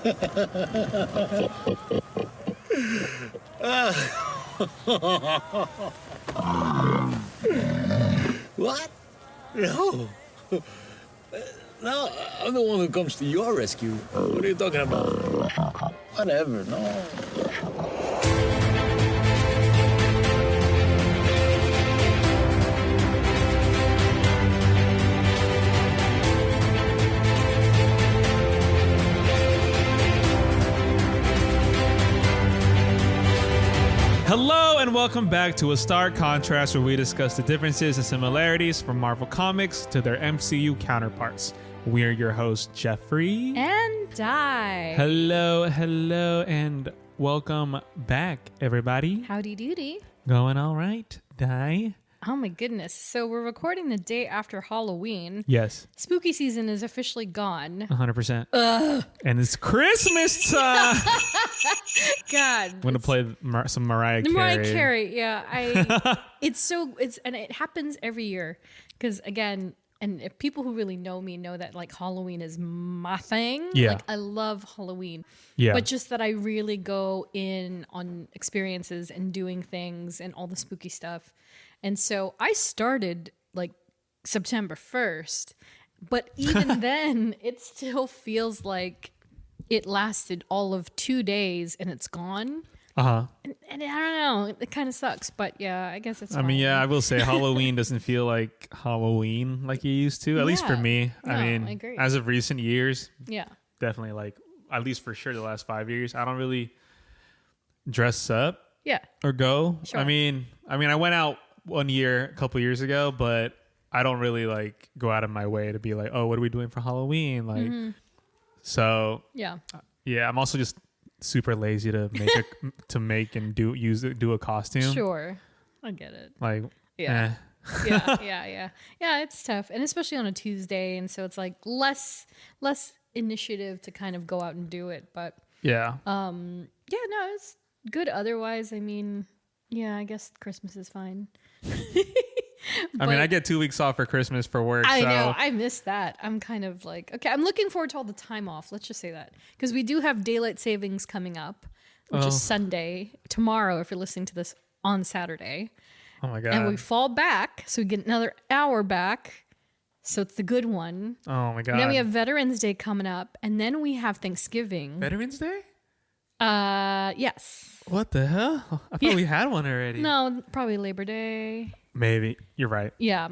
What? No. No, I'm the one who comes to your rescue. What are you talking about? Whatever, no. Hello and welcome back to A Stark Contrast, where we discuss the differences and similarities from Marvel Comics to their MCU counterparts. We're your hosts, Geoffrey and Dai. Hello, and welcome back, everybody. Howdy doody. Going all right, Dai? Oh my goodness. So we're recording the day after Halloween. Yes. Spooky season is officially gone. 100%. And it's Christmas time. God. I'm going to play some Mariah Carey. Mariah Carey, yeah. And it happens every year. Because again, and if people who really know me know that like Halloween is my thing. Yeah. Like I love Halloween. Yeah. But just that I really go in on experiences and doing things and all the spooky stuff. And so I started like September 1st, but even then it still feels like it lasted all of 2 days and it's gone. Uh-huh. And I don't know, it kind of sucks, but yeah, I guess it's fine. I mean, yeah, I will say Halloween doesn't feel like Halloween like it used to, at least for me. No, I mean, I agree. as of recent years, Yeah. definitely like, at least for sure the last 5 years, I don't really dress up Yeah. or go. Sure. I mean, I went out one year, a couple years ago, but I don't really like go out of my way to be like, oh, what are we doing for Halloween? Like, so Yeah. yeah, I'm also just super lazy to make and do a costume. Sure. I get it. Like, Yeah. Yeah, it's tough. And especially on a Tuesday. And so it's like less initiative to kind of go out and do it. But yeah. yeah, no, it's good otherwise. I mean, yeah, I guess Christmas is fine. I mean, I get 2 weeks off for Christmas for work. I so. know. I miss that. I'm kind of like, okay, I'm looking forward to all the time off. Let's just say that. Because we do have daylight savings coming up, which is Sunday, tomorrow, if you're listening to this on Saturday. Oh my God. And we fall back, so we get another hour back. So it's the good one. Oh my God. And then we have Veterans Day coming up, and then we have Thanksgiving. Veterans Day? Yes. What the hell? I thought we had one already. No, probably Labor Day. Maybe. You're right. Yeah.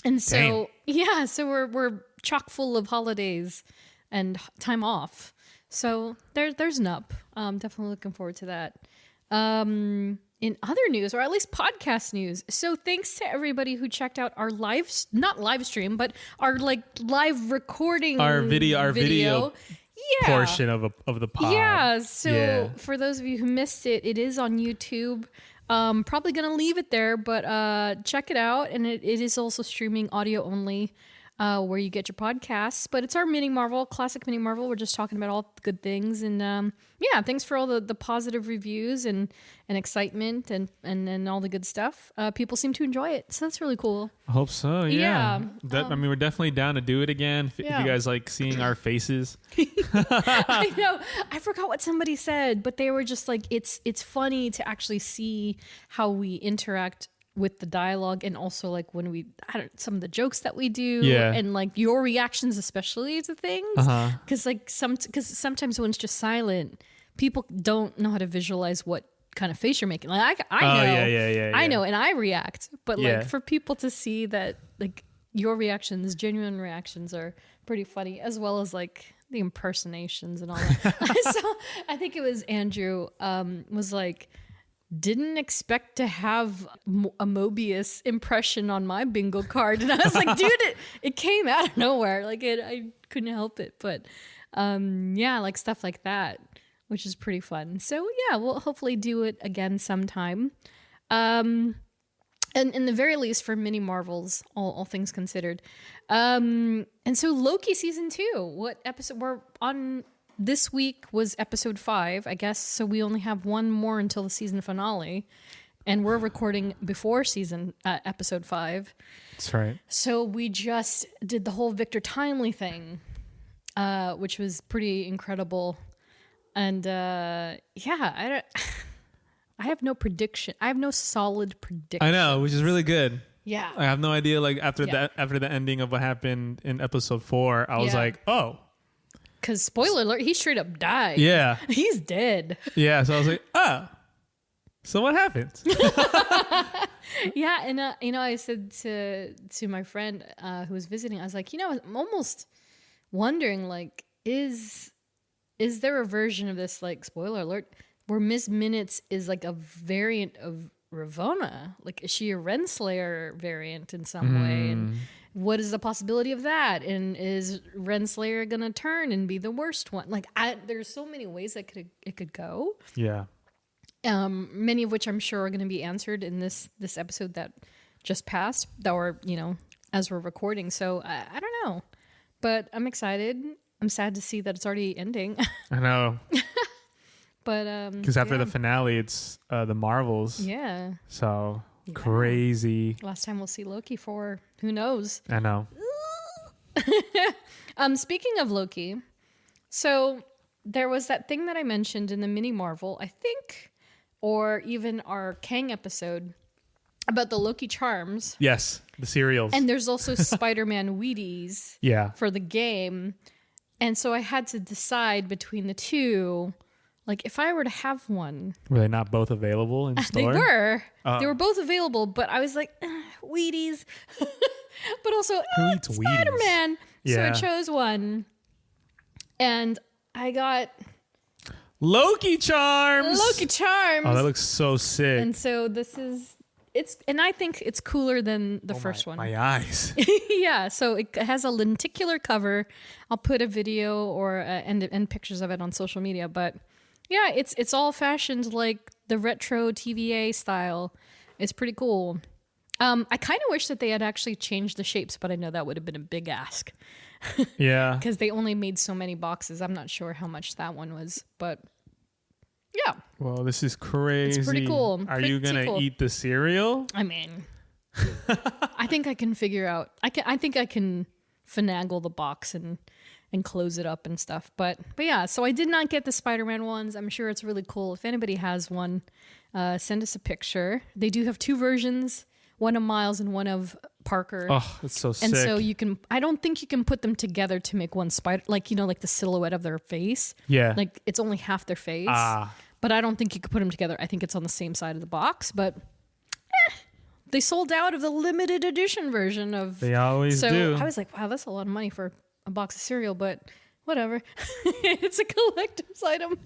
And so, Dang. yeah, so we're chock full of holidays and time off. So there's an up. Definitely looking forward to that. In other news, or at least podcast news. So thanks to everybody who checked out our not live stream, but our like live recording. Our video. Yeah. Portion of the pod. Yeah. So for those of you who missed it, it is on YouTube. Probably gonna leave it there, but check it out. And it is also streaming audio only, where you get your podcasts. But it's our classic mini Marvel. We're just talking about all the good things. And yeah, thanks for all the positive reviews and excitement and all the good stuff. People seem to enjoy it, so that's really cool. I hope so. Yeah. Yeah. I mean, we're definitely down to do it again. If you guys like seeing our faces. I know. I forgot what somebody said, but they were just like, it's funny to actually see how we interact with the dialogue, and also like when some of the jokes that we do, and like your reactions, especially to things. Because like sometimes when it's just silent, people don't know how to visualize what kind of face you're making. Like I know, I know, and I react. But like for people to see that, like your reactions, genuine reactions, are pretty funny, as well as like the impersonations and all that. So I think it was Andrew was like, didn't expect to have a Mobius impression on my bingo card. And I was like, dude, it came out of nowhere. Like I couldn't help it. But yeah, like stuff like that, which is pretty fun. So yeah, we'll hopefully do it again sometime. And in the very least for mini Marvels, all things considered. And so Loki season 2, what episode we're on? This week was episode 5, I guess. So we only have one more until the season finale. And we're recording before episode 5. That's right. So we just did the whole Victor Timely thing, which was pretty incredible. And yeah, I don't. I have no prediction. I have no solid prediction. I know, which is really good. Yeah. I have no idea. Like after the ending of what happened in episode 4, I was like, oh. Because spoiler alert, he straight up died. Yeah. He's dead. Yeah. So I was like, oh. So what happens? Yeah, and I said to my friend who was visiting, I was like, I'm almost wondering, like, is there a version of this, like, spoiler alert, where Miss Minutes is like a variant of Ravonna? Like, is she a Renslayer variant in some way? And what is the possibility of that? And is Renslayer gonna turn and be the worst one? Like, there's so many ways that it could go. Yeah. Many of which I'm sure are going to be answered in this episode that just passed, that we're, as we're recording. So I don't know, but I'm excited. I'm sad to see that it's already ending. I know. But because after the finale, it's the Marvels. Yeah. So crazy. Last time we'll see Loki for who knows. I know. Speaking of Loki, so there was that thing that I mentioned in the mini Marvel, I think, or even our Kang episode about the Loki charms. Yes, the cereals. And there's also Spider-Man Wheaties for the game. And so I had to decide between the two. Like, if I were to have one. Were they not both available in store? They were. They were both available, but I was like, Wheaties. But also, Spider-Man. Yeah. So I chose one. And I got Loki charms. Loki charms. Oh, that looks so sick. And so and I think it's cooler than the first one. My eyes. Yeah, so it has a lenticular cover. I'll put a video or and pictures of it on social media. But yeah, it's all fashioned like the retro TVA style. It's pretty cool. I kind of wish that they had actually changed the shapes, but I know that would have been a big ask. Yeah. Because they only made so many boxes. I'm not sure how much that one was, but yeah. Well, this is crazy. It's pretty cool. Are you going to eat the cereal? I mean, I think I can figure out. I think I can finagle the box and close it up and stuff. But yeah, so I did not get the Spider-Man ones. I'm sure it's really cool. If anybody has one, send us a picture. They do have two versions. One of Miles and one of Parker. Oh, that's so sick. And so I don't think you can put them together to make one spider, like, like the silhouette of their face. Yeah. Like, it's only half their face. But I don't think you could put them together. I think it's on the same side of the box. But they sold out of the limited edition version of. They always do. So I was like, wow, that's a lot of money for a box of cereal, but whatever. It's a collector's item.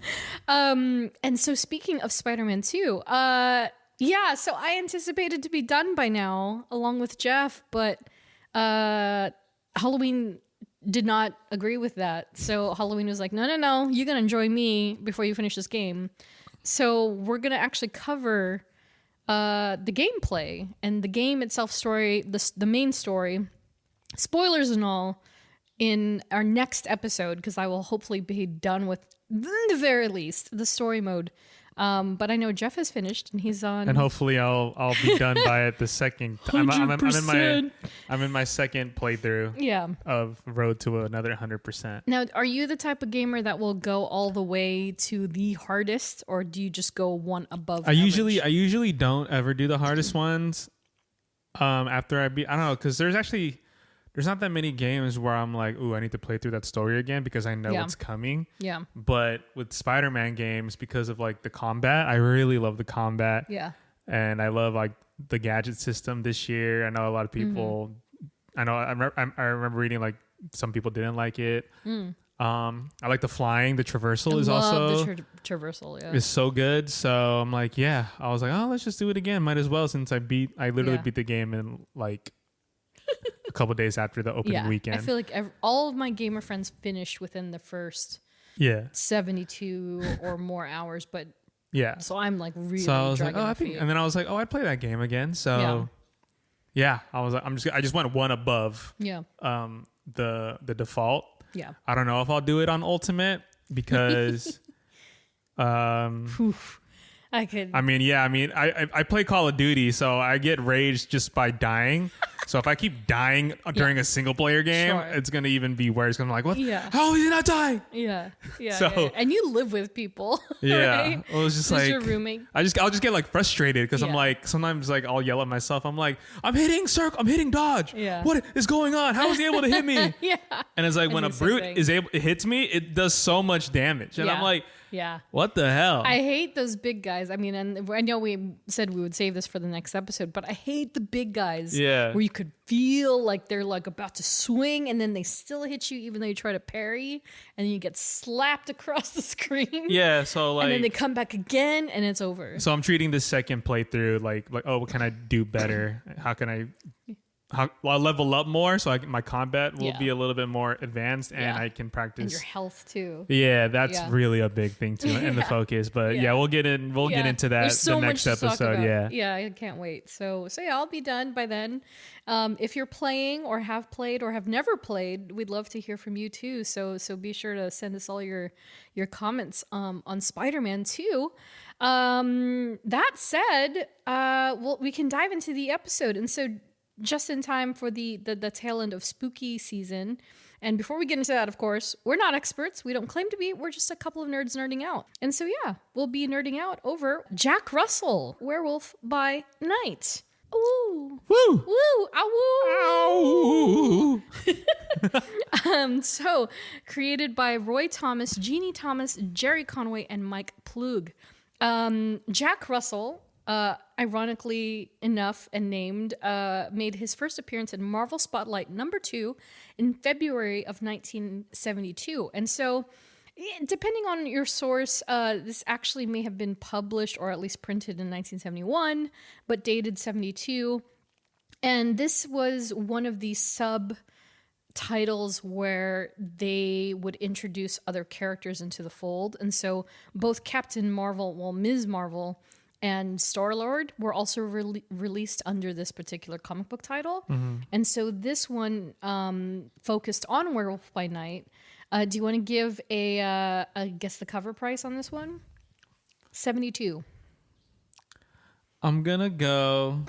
And so speaking of Spider-Man 2, yeah, so I anticipated to be done by now, along with Jeff, but Halloween did not agree with that. So Halloween was like, no, you're going to enjoy me before you finish this game. So we're going to actually cover the gameplay and the game itself story, the main story, spoilers and all, in our next episode, because I will hopefully be done with, at the very least, the story mode. But I know Jeff has finished and he's on. And hopefully I'll be done by it the second. I'm in my second playthrough. Yeah. Of Road to another 100%. Now, are you the type of gamer that will go all the way to the hardest, or do you just go one above? I usually don't ever do the hardest ones. After I don't know, because there's not that many games where I'm like, ooh, I need to play through that story again because I know what's coming. Yeah. But with Spider-Man games, because of like the combat, I really love the combat. Yeah. And I love like the gadget system this year. I know a lot of people. I remember reading like some people didn't like it. I like the flying. The traversal is also the traversal. Yeah. Is so good. So I'm like, yeah. I was like, oh, let's just do it again. Might as well, since I literally beat the game in like a couple days after the opening weekend. I feel like all of my gamer friends finished within the first 72 or more hours, but so I'm like really. So I was like, oh, and then I was like, oh, I'd play that game again. So I was like, I just went one above. Yeah. The default. Yeah. I don't know if I'll do it on Ultimate because. I could. I mean, yeah. I mean, I play Call of Duty, so I get raged just by dying. So if I keep dying during a single player game, Sure. it's gonna even be worse. I'm like, what? Yeah. How is he not dying? Yeah. So- Yeah. And you live with people. Yeah. Right? Well, it was just Who's like your roommate? I'll just get like frustrated because I'm Yeah. like sometimes like I'll yell at myself. I'm like, I'm hitting circle, I'm hitting dodge. Yeah. What is going on? How is he able to hit me? Yeah. And it's like when do a the same brute thing. it hits me, it does so much damage, and I'm Yeah. like, Yeah. what the hell? I hate those big guys. I mean, and I know we said we would save this for the next episode, but I hate the big guys. Yeah. Where you could feel like they're like about to swing and then they still hit you even though you try to parry and then you get slapped across the screen. Yeah. So like, And then they come back again and it's over. so I'm treating this second playthrough like, oh, what can I do better? How can I'll level up more so my combat will Yeah. be a little bit more advanced and Yeah. I can And practice. your health too. Yeah, that's Yeah. really a big thing too, and the Yeah. focus. But Yeah. yeah, we'll get into that There's so the next much to talk episode. about. Yeah. I can't wait. So yeah, I'll be done by then. If you're playing or have played or have never played, we'd love to hear from you too. So be sure to send us all your comments on Spider-Man 2. That said, well, we can dive into the episode, and so just in time for the tail end of spooky season. And before we get into that, of course, we're not experts. We don't claim to be. We're just a couple of nerds nerding out. And so, yeah, we'll be nerding out over Jack Russell, Werewolf by Night. Ooh. Woo! Woo! Ow! Ow! So, created by Roy Thomas, Jeannie Thomas, Jerry Conway, and Mike Plug. Jack Russell, ironically enough and named, made his first appearance in Marvel Spotlight #2 in February of 1972. And so, depending on your source, this actually may have been published or at least printed in 1971, but dated 72. And this was one of the subtitles where they would introduce other characters into the fold. And so both Captain Marvel, well, Ms. Marvel, and Star-Lord were also released under this particular comic book title. And so this one focused on Werewolf by Night. Do you want to give a guess the cover price on this one? $72. I'm gonna go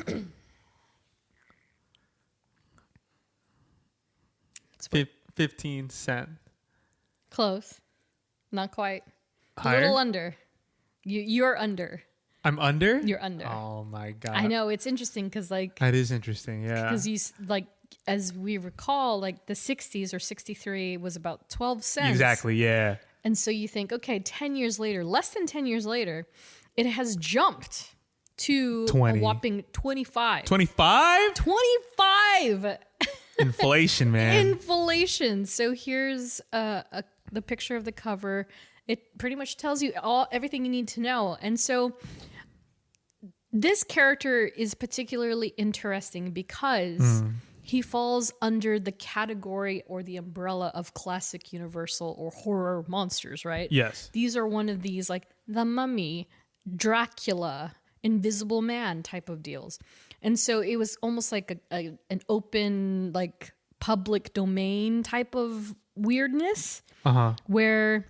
15 cents. Close. Not quite. A Higher? little under. You're under. I'm under? You're under. Oh my god. I know, it's interesting because like That is interesting, yeah. because like as we recall, like the 60s or 63 was about 12 cents. Exactly, yeah. And so you think, okay, 10 years later, less than 10 years later, it has jumped to 20. a whopping 25. 25? 25 Inflation, man. inflation. So here's the picture of the cover. It pretty much tells you everything you need to know. And so this character is particularly interesting because he falls under the category or the umbrella of classic Universal or horror monsters, right? Yes. These are one of these like the Mummy, Dracula, Invisible Man type of deals. And so it was almost like an open, like public domain type of weirdness where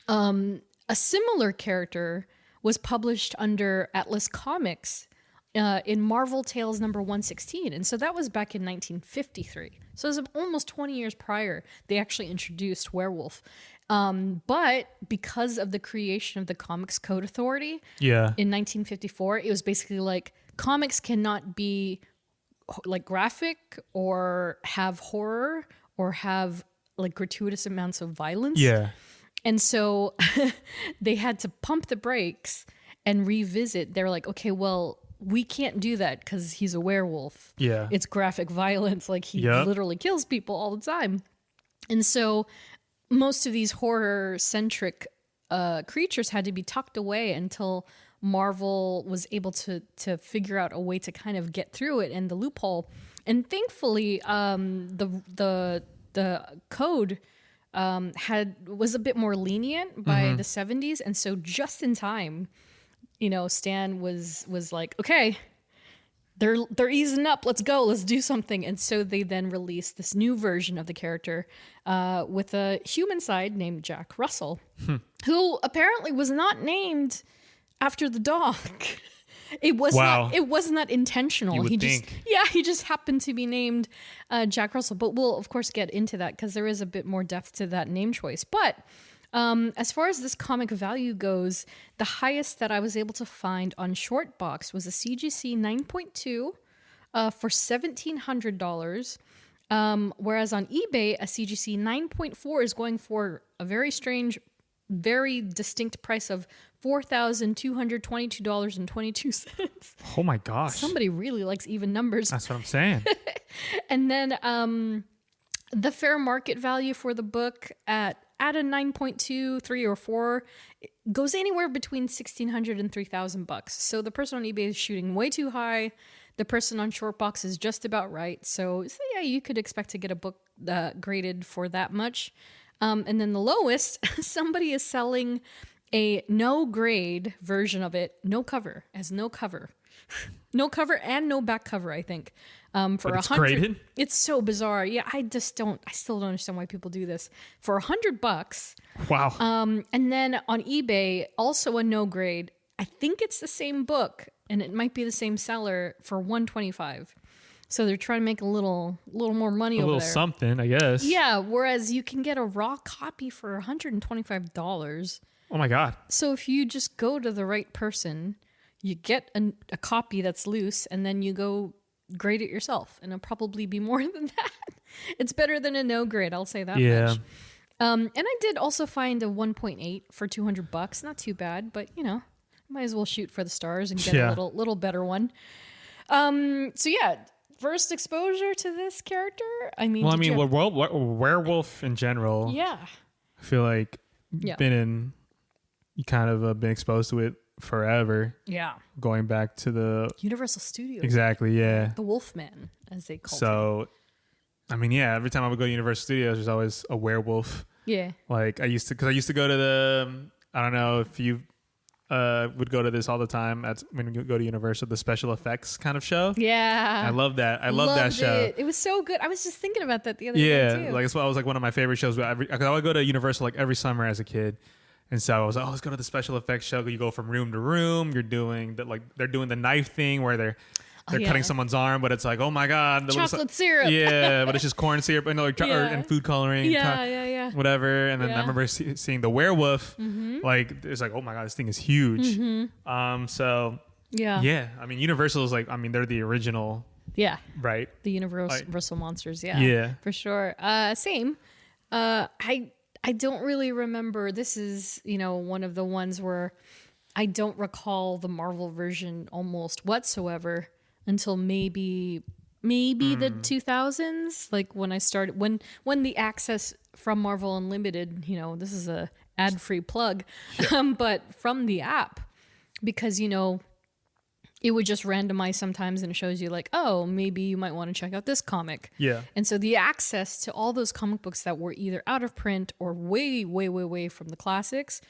a similar character was published under Atlas Comics in Marvel Tales number 116. And so that was back in 1953. So it was almost 20 years prior they actually introduced werewolf. But because of the creation of the Comics Code Authority in 1954, it was basically like comics cannot be like graphic or have horror or have like gratuitous amounts of violence. Yeah. And so they had to pump the brakes and revisit. They were like, okay, well, we can't do that because he's a werewolf. Yeah. It's graphic violence. Like he literally kills people all the time. And so most of these horror-centric creatures had to be tucked away until Marvel was able to figure out a way to kind of get through it and the loophole. And thankfully, the code was a bit more lenient by the 70s, and so just in time, you know, Stan was like, okay, they're easing up, let's go, let's do something. And so they then released this new version of the character with a human side named Jack Russell, who apparently was not named after the dog. It was Wow. not. It was not intentional. You would he think. he just happened to be named Jack Russell. But we'll of course get into that because there is a bit more depth to that name choice. But as far as this comic value goes, the highest that I was able to find on Shortbox was a CGC 9.2 for $1,700. Whereas on eBay, a CGC 9.4 is going for a very strange, very distinct price of $4,222.22. Oh my gosh. Somebody really likes even numbers. That's what I'm saying. And then the fair market value for the book at a 9.2, 3, or 4 goes anywhere between $1,600 and $3,000. So the person on eBay is shooting way too high. The person on Shortbox is just about right. So yeah, you could expect to get a book graded for that much. And then the lowest, somebody is selling a no grade version of it, no cover, no cover and no back cover, I think. For But it's $100, graded? it's so bizarre. Yeah, I still don't understand why people do this. For $100, Wow. and then on eBay, also a no grade. I think it's the same book, and it might be the same seller for $125. So they're trying to make a little more money a over little there. something, I guess. Yeah, whereas you can get a raw copy for $125. Oh my God. So if you just go to the right person, you get a copy that's loose, and then you go grade it yourself, and it'll probably be more than that. It's better than a no grade, I'll say that much. And I did also find a 1.8 for $200. Not too bad, but might as well shoot for the stars and get a little better one. So yeah, first exposure to this character. I mean, werewolf in general. Yeah. I feel like you kind of been exposed to it forever. Yeah. Going back to the Universal Studios. Exactly. Yeah. The Wolfman, as they call it. So, I mean, yeah. Every time I would go to Universal Studios, there's always a werewolf. Yeah. Like I used to go to the. I don't know if you would go to this all the time. That's when you go to Universal, the special effects kind of show. Yeah. I love that. I love that show. It was so good. I was just thinking about that the other day too. Yeah, like it's was like one of my favorite shows. Because I would go to Universal like every summer as a kid, and so I was like, let's go to the special effects show. You go from room to room. You're doing they're doing the knife thing where they're cutting someone's arm, but it's like, oh my God, chocolate syrup. Yeah, but it's just corn syrup and and food coloring. Yeah. Whatever. And then I remember seeing the werewolf. Like it's like, oh my God, this thing is huge. So yeah. I mean, Universal is like, I mean, they're the original. Yeah. Right. The Universal monsters. Yeah. Yeah. For sure. Same. I don't really remember. This is one of the ones where I don't recall the Marvel version almost whatsoever until maybe the 2000s, like when I started when the access from Marvel Unlimited, this is a ad-free plug, but from the app, because it would just randomize sometimes and it shows you like, oh, maybe you might want to check out this comic. Yeah. And so the access to all those comic books that were either out of print or way, way, way, way from the classics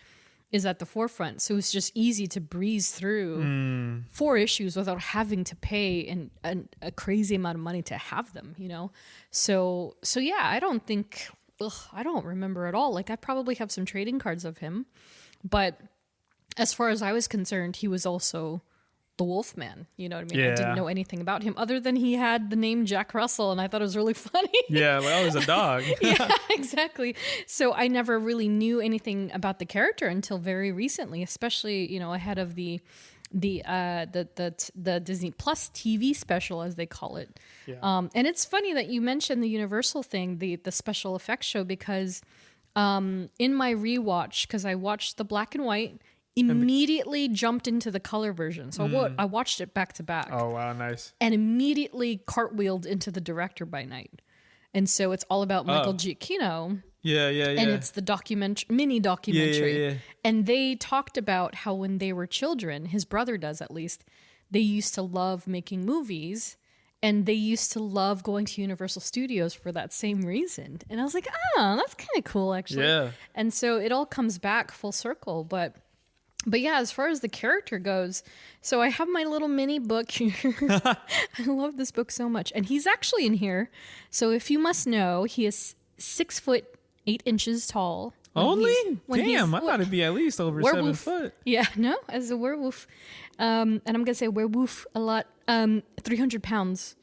is at the forefront. So it's just easy to breeze through 4 issues without having to pay a crazy amount of money to have them, So yeah, I don't remember at all. Like I probably have some trading cards of him, but as far as I was concerned, he was also the Wolfman. You know what I mean? Yeah. I didn't know anything about him other than he had the name Jack Russell, and I thought it was really funny. Yeah, well, it was a dog. Yeah, exactly. So I never really knew anything about the character until very recently, especially ahead of the Disney Plus TV special, as they call it. Yeah. And it's funny that you mentioned the Universal thing, the special effects show, because in my rewatch, because I watched the black and white, immediately jumped into the color version. So I watched it back to back. Oh, wow, nice. And immediately cartwheeled into the Director by Night. And so it's all about Michael Giacchino. Yeah. And it's the mini documentary. Yeah. And they talked about how when they were children, his brother does at least, they used to love making movies. And they used to love going to Universal Studios for that same reason. And I was like, that's kind of cool, actually. Yeah. And so it all comes back full circle. But yeah, as far as the character goes, so I have my little mini book here. I love this book so much. And he's actually in here. So if you must know, he is 6'8" tall. Only? when he's- Damn, I thought it'd be at least over 7 werewolf. foot. Yeah, no, as a werewolf. And I'm going to say werewolf a lot. 300 pounds.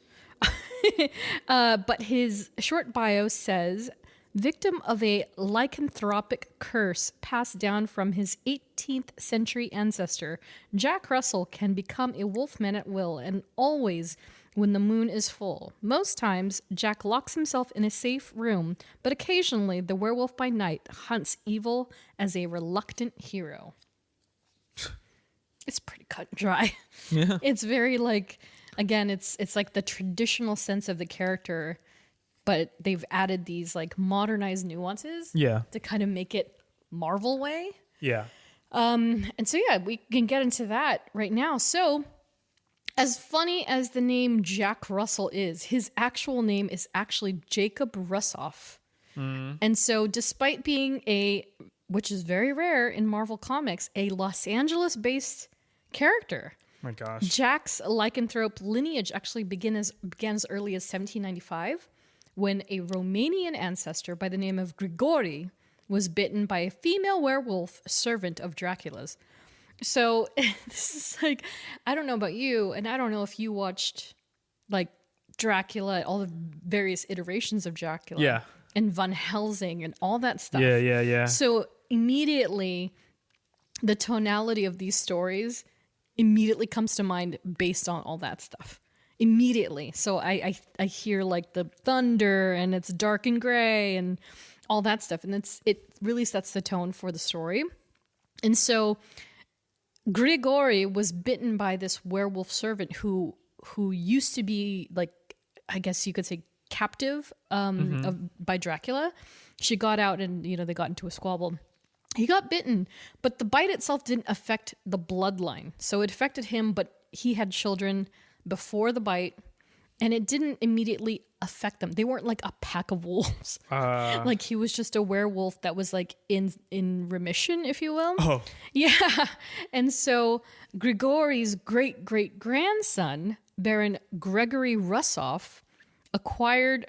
But his short bio says, victim of a lycanthropic curse passed down from his 18th century ancestor, Jack Russell can become a wolfman at will and always when the moon is full. Most times, Jack locks himself in a safe room, but occasionally the werewolf by night hunts evil as a reluctant hero. It's pretty cut and dry. Yeah. It's very like, again, it's like the traditional sense of the character, but they've added these like modernized nuances Yeah. to kind of make it Marvel way. Yeah. And so, yeah, we can get into that right now. So, as funny as the name Jack Russell is, his actual name is actually Jacob Russoff. And so, despite being which is very rare in Marvel Comics, a Los Angeles-based character, My gosh. Jack's lycanthrope lineage actually began as early as 1795, when a Romanian ancestor by the name of Grigori was bitten by a female werewolf servant of Dracula's. So this is like, I don't know about you, and I don't know if you watched like Dracula, all the various iterations of Dracula. Yeah. And Van Helsing and all that stuff. Yeah. So immediately, the tonality of these stories immediately comes to mind based on all that stuff. Immediately. So I hear like the thunder and it's dark and gray and all that stuff. And it really sets the tone for the story. And so Grigori was bitten by this werewolf servant who used to be like, I guess you could say, captive by Dracula. She got out and, they got into a squabble. He got bitten, but the bite itself didn't affect the bloodline. So it affected him, but he had children before the bite, and it didn't immediately affect them. They weren't like a pack of wolves. Like he was just a werewolf that was like in remission, if you will. Oh. Yeah. And so Grigori's great-great-grandson, Baron Gregory Russoff, acquired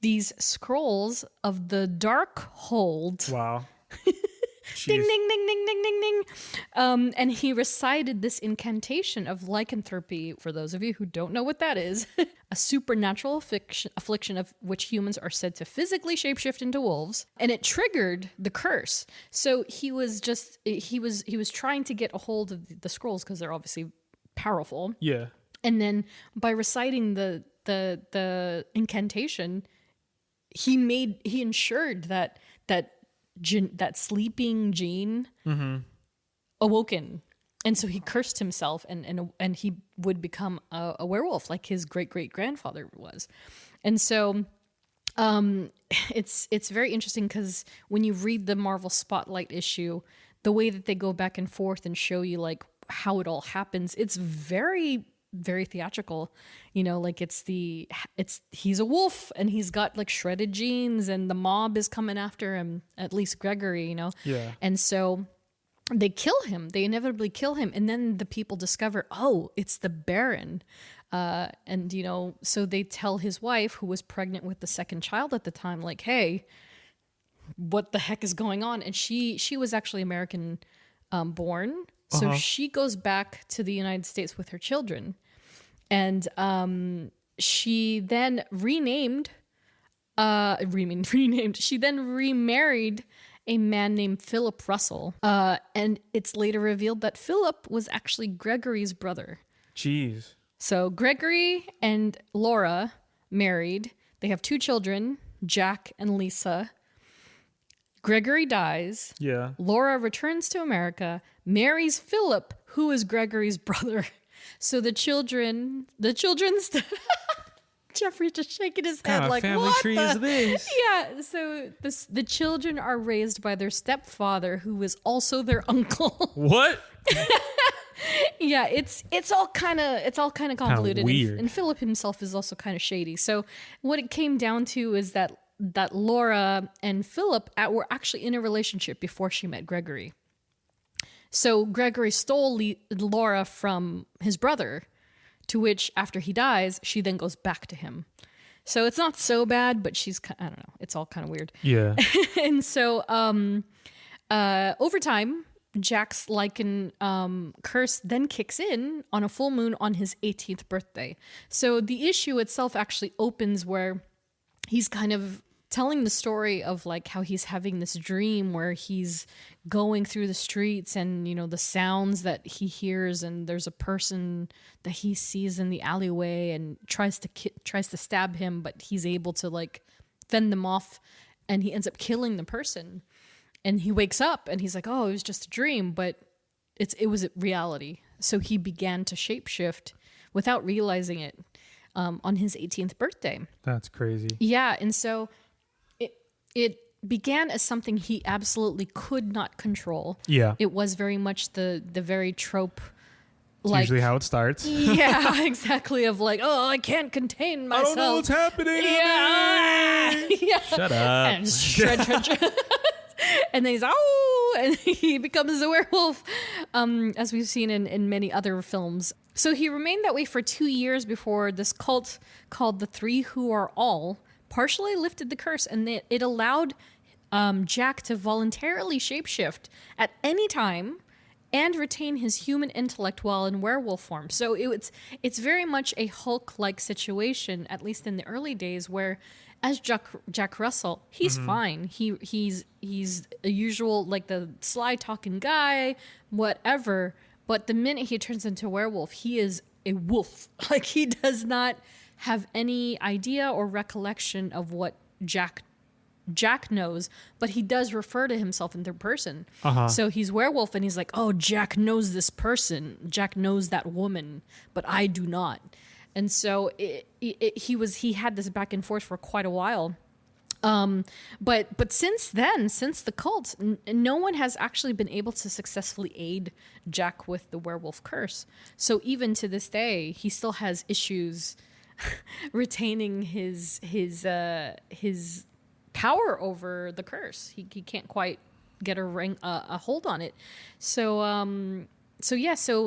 these scrolls of the Darkhold. Wow. Ding, ding, ding, ding, ding, ding, ding. And he recited this incantation of lycanthropy. For those of you who don't know what that is, a supernatural affliction of which humans are said to physically shapeshift into wolves. And it triggered the curse. So he was trying to get a hold of the scrolls because they're obviously powerful. Yeah. And then by reciting the incantation, he ensured that sleeping gene awoken, and so he cursed himself, and he would become a werewolf like his great-great-grandfather was. And so it's very interesting because when you read the Marvel Spotlight issue, the way that they go back and forth and show you like how it all happens, it's very, very theatrical. Like he's a wolf and he's got like shredded jeans and the mob is coming after him, at least Gregory, Yeah. And so they kill him. They inevitably kill him. And then the people discover, oh, it's the Baron. And so they tell his wife, who was pregnant with the second child at the time, like, hey, what the heck is going on? And she was actually American born. So she goes back to the United States with her children. And she then remarried a man named Philip Russell. And it's later revealed that Philip was actually Gregory's brother. Jeez. So Gregory and Laura married. They have 2 children, Jack and Lisa. Gregory dies. Yeah. Laura returns to America, marries Philip, who is Gregory's brother. So the children's Geoffrey just shaking his head like, family what tree the? is this? Yeah, so the children are raised by their stepfather, who is also their uncle. What? Yeah, it's all kind of convoluted. weird. And Philip himself is also kind of shady. So what it came down to is that Laura and Philip were actually in a relationship before she met Gregory. So Gregory stole Laura from his brother, to which after he dies, she then goes back to him. So it's not so bad, but I don't know. It's all kind of weird. Yeah. And so Over time, Jack's lichen curse then kicks in on a full moon on his 18th birthday. So the issue itself actually opens where he's kind of telling the story of like how he's having this dream where he's going through the streets and, you know, the sounds that he hears, and there's a person that he sees in the alleyway and tries to stab him, but he's able to like fend them off, and he ends up killing the person. And he wakes up and he's like, oh, it was just a dream, but it was reality. So he began to shapeshift without realizing it on his 18th birthday. That's crazy. Yeah, and so it began as something he absolutely could not control. Yeah. It was very much the very trope. It's usually how it starts. Yeah, exactly. Of like, oh, I can't contain myself. I don't know what's happening. Yeah. Yeah. Shut up. And shred. And then he's, oh, and he becomes a werewolf, as we've seen in many other films. So he remained that way for 2 years before this cult called the Three Who Are All partially lifted the curse, and it allowed Jack to voluntarily shapeshift at any time and retain his human intellect while in werewolf form. So it's very much a Hulk-like situation, at least in the early days, where as Jack Russell, he's fine. He's a usual, like, the sly talking guy, whatever. But the minute he turns into a werewolf, he is a wolf. Like, he does not have any idea or recollection of what Jack knows, but he does refer to himself in third person. So he's werewolf and he's like, oh, Jack knows this person. Jack knows that woman, but I do not. And so he had this back and forth for quite a while. But since then, since the cult, no one has actually been able to successfully aid Jack with the werewolf curse. So even to this day, he still has issues retaining his power over the curse. He can't quite get a hold on it. So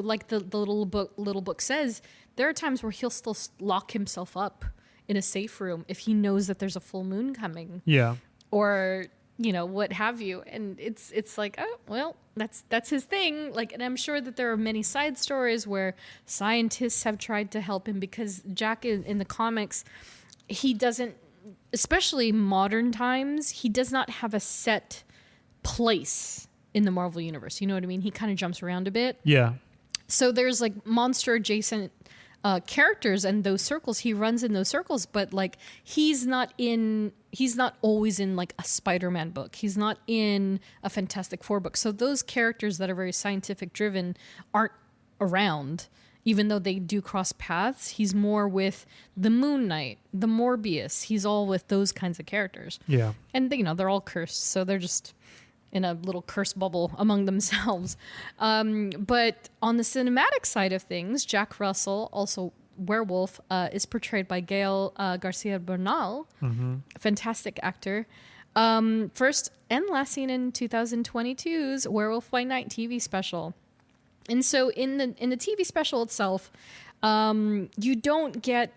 like the little book says, there are times where he'll still lock himself up in a safe room if he knows that there's a full moon coming. Yeah. Or, you know, what have you. And it's like, oh, well, that's his thing. Like, and I'm sure that there are many side stories where scientists have tried to help him, because Jack in the comics, he doesn't, especially modern times, he does not have a set place in the Marvel universe. You know what I mean? He kind of jumps around a bit. Yeah. So there's like monster adjacent characters and those circles. He runs in those circles, but like he's not always in like a Spider-Man book. He's not in a Fantastic Four book. So those characters that are very scientific driven aren't around, even though they do cross paths. He's more with the Moon Knight, the Morbius. He's all with those kinds of characters. Yeah. And you know, they're all cursed, so they're just in a little curse bubble among themselves. But on the cinematic side of things, Jack Russell, also werewolf, is portrayed by Gael Garcia Bernal, fantastic actor. First and last seen in 2022's Werewolf by Night TV special. And so in the TV special itself, you don't get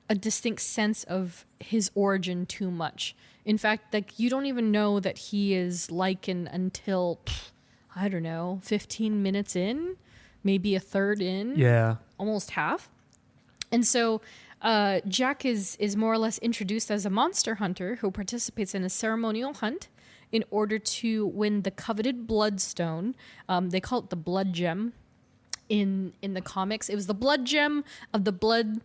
a distinct sense of his origin too much. In fact, like, you don't even know that he is lichen until, I don't know, 15 minutes in, maybe a third in. Yeah. Almost half. And so Jack is more or less introduced as a monster hunter who participates in a ceremonial hunt in order to win the coveted bloodstone. They call it the blood gem in the comics. It was the blood gem of the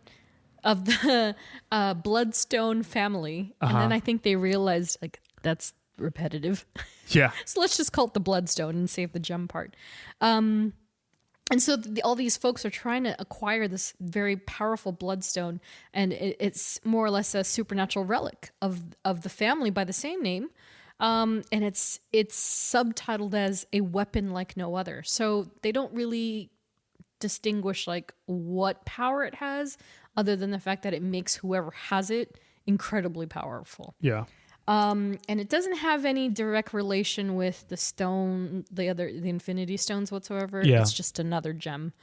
Bloodstone family. And then I think they realized, like, that's repetitive. Yeah. So let's just call it the Bloodstone and save the gem part. And so all these folks are trying to acquire this very powerful bloodstone, and it's more or less a supernatural relic of the family by the same name. And it's subtitled as a weapon like no other. So they don't really distinguish like what power it has, other than the fact that it makes whoever has it incredibly powerful. Yeah. And it doesn't have any direct relation with the stone, the Infinity Stones whatsoever. Yeah. It's just another gem.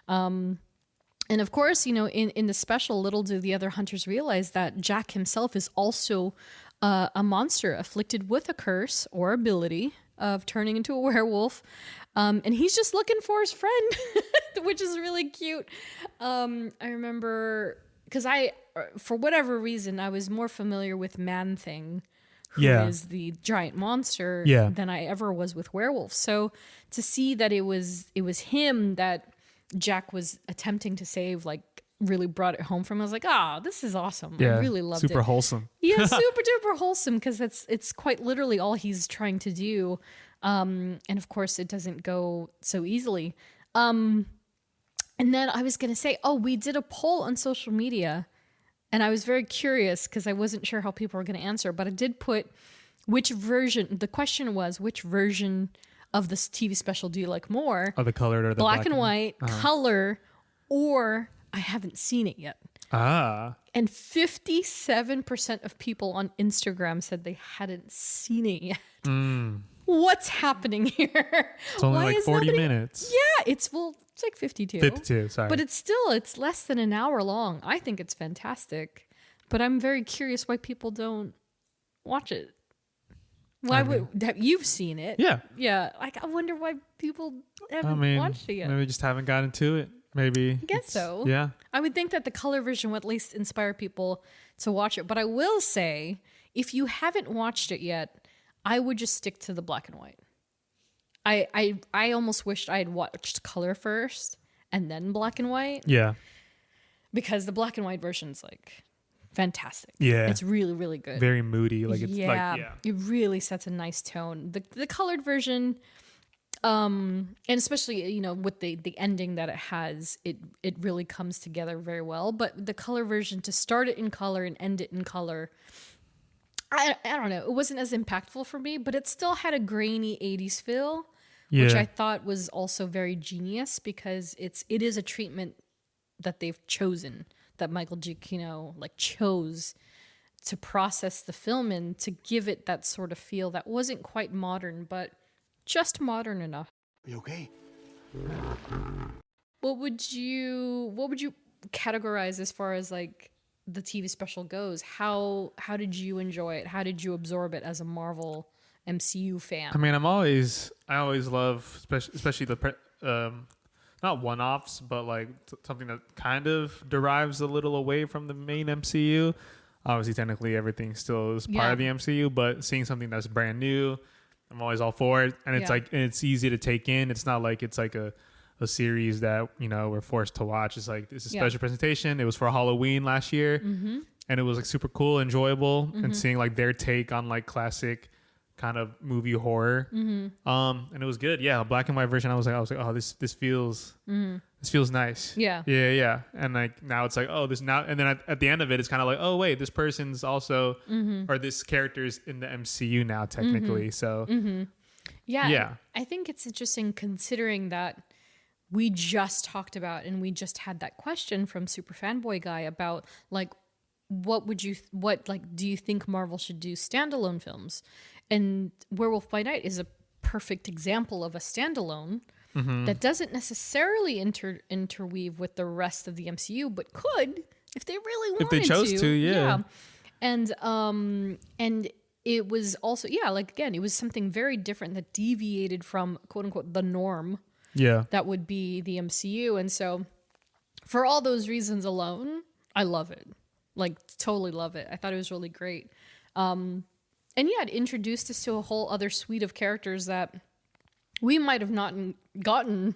And of course, you know, in the special, little do the other hunters realize that Jack himself is also a monster afflicted with a curse or ability of turning into a werewolf. And he's just looking for his friend, which is really cute. I remember because for whatever reason, I was more familiar with Man-Thing, who is the giant monster, than I ever was with werewolves. So to see that it was him that Jack was attempting to save, like, really brought it home for him. I was like, this is awesome. I really loved it. Super wholesome. Yeah, super duper wholesome, because it's quite literally all he's trying to do. And of course it doesn't go so easily. And then I was going to say, we did a poll on social media, and I was very curious because I wasn't sure how people were going to answer, but I did put the question was, which version of this TV special do you like more? The colored or the black and white, color, or I haven't seen it yet. And 57% of people on Instagram said they hadn't seen it yet. What's happening here? It's only like 40 minutes. Yeah, it's like 52. 52, sorry. But it's less than an hour long. I think it's fantastic. But I'm very curious why people don't watch it. You've seen it? Yeah. Yeah. Like, I wonder why people haven't watched it yet. Maybe just haven't gotten to it. Maybe. I guess so. Yeah. I would think that the color version would at least inspire people to watch it. But I will say, if you haven't watched it yet, I would just stick to the black and white. I almost wished I had watched color first and then black and white. Yeah. Because the black and white version's like fantastic. Yeah. It's really, really good. Very moody. Like it's it really sets a nice tone. The colored version, and especially, with the ending that it has, it really comes together very well. But the color version, to start it in color and end it in color, I don't know. It wasn't as impactful for me, but it still had a grainy 80s feel, which I thought was also very genius, because it is a treatment that they've chosen, that Michael Giacchino chose to process the film in, to give it that sort of feel that wasn't quite modern, but just modern enough. Are you okay? What would you categorize as far as like the TV special goes? How did you enjoy it? How did you absorb it as a Marvel MCU fan? I mean, I always love, especially the not one-offs, but like something that kind of derives a little away from the main MCU. Obviously, technically, everything still is part of the MCU, but seeing something that's brand new, I'm always all for it. And it's it's easy to take in. It's not like it's like a series that, we're forced to watch. It's like, it's a special presentation. It was for Halloween last year, and it was like super cool, enjoyable, and seeing like their take on like classic kind of movie horror. And it was good. Yeah, a black and white version. I was like, oh, this feels nice. Yeah. And like now it's like, this now, and then at the end of it, it's kind of like, oh wait, this person's also, or this character's in the MCU now technically. So yeah. I think it's interesting considering that we just talked about, and we just had that question from Super Fanboy Guy about like, do you think Marvel should do standalone films? And Werewolf by Night is a perfect example of a standalone that doesn't necessarily interweave with the rest of the MCU, but could if they really wanted to. If they chose to, yeah. And it was also, again, it was something very different that deviated from quote unquote the norm. Yeah. That would be the MCU. And so for all those reasons alone, I love it. Like, totally love it. I thought it was really great. And it introduced us to a whole other suite of characters that we might have not gotten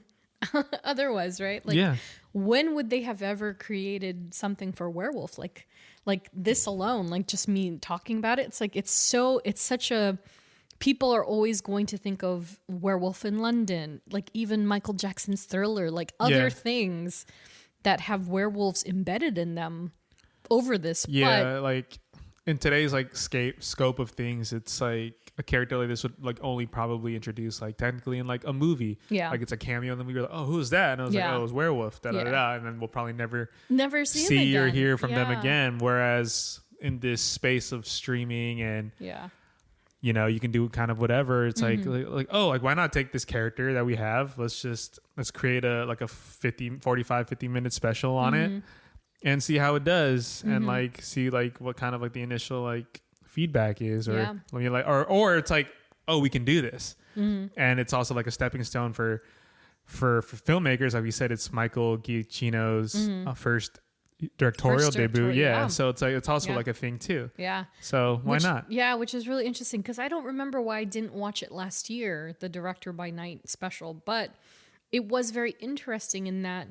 otherwise, right? Like, when would they have ever created something for werewolf? Like this alone, like just me talking about it, it's like, it's such a, people are always going to think of Werewolf in London, like even Michael Jackson's Thriller, like other things that have werewolves embedded in them over this. Yeah, but like in today's like scope of things, it's like a character like this would like only probably introduce like technically in like a movie. Yeah, like it's a cameo in the movie. Like, oh, who's that? And I was like, oh, it was Werewolf. And then we'll probably never see or hear from them again. Whereas in this space of streaming and you can do kind of whatever. It's like why not take this character that we have? Let's create a 50 minute special on it and see how it does, and like see like what kind of like the initial like feedback is, or it's like, oh, we can do this. And it's also like a stepping stone for filmmakers. Like you said, it's Michael Giacchino's first directorial debut. Yeah. So it's also like a thing too. Yeah. So why not? Yeah, which is really interesting because I don't remember why I didn't watch it last year, the Director by Night special, but it was very interesting in that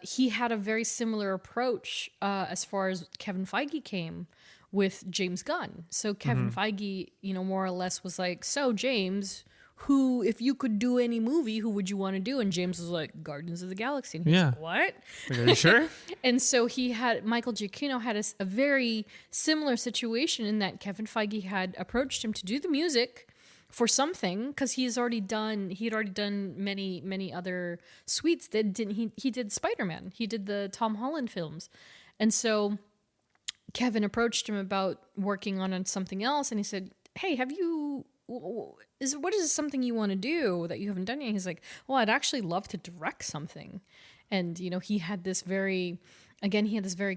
he had a very similar approach as far as Kevin Feige came with James Gunn. So Kevin Feige, more or less was like, so James, who, if you could do any movie, who would you want to do? And James was like, Guardians of the Galaxy. And he's like, what? Like, are you sure? And so Michael Giacchino had a very similar situation in that Kevin Feige had approached him to do the music for something because he had already done many other suites. He did Spider-Man. He did the Tom Holland films. And so Kevin approached him about working on something else. And he said, hey, what is something you want to do that you haven't done yet? He's like, well, I'd actually love to direct something. And, he had this very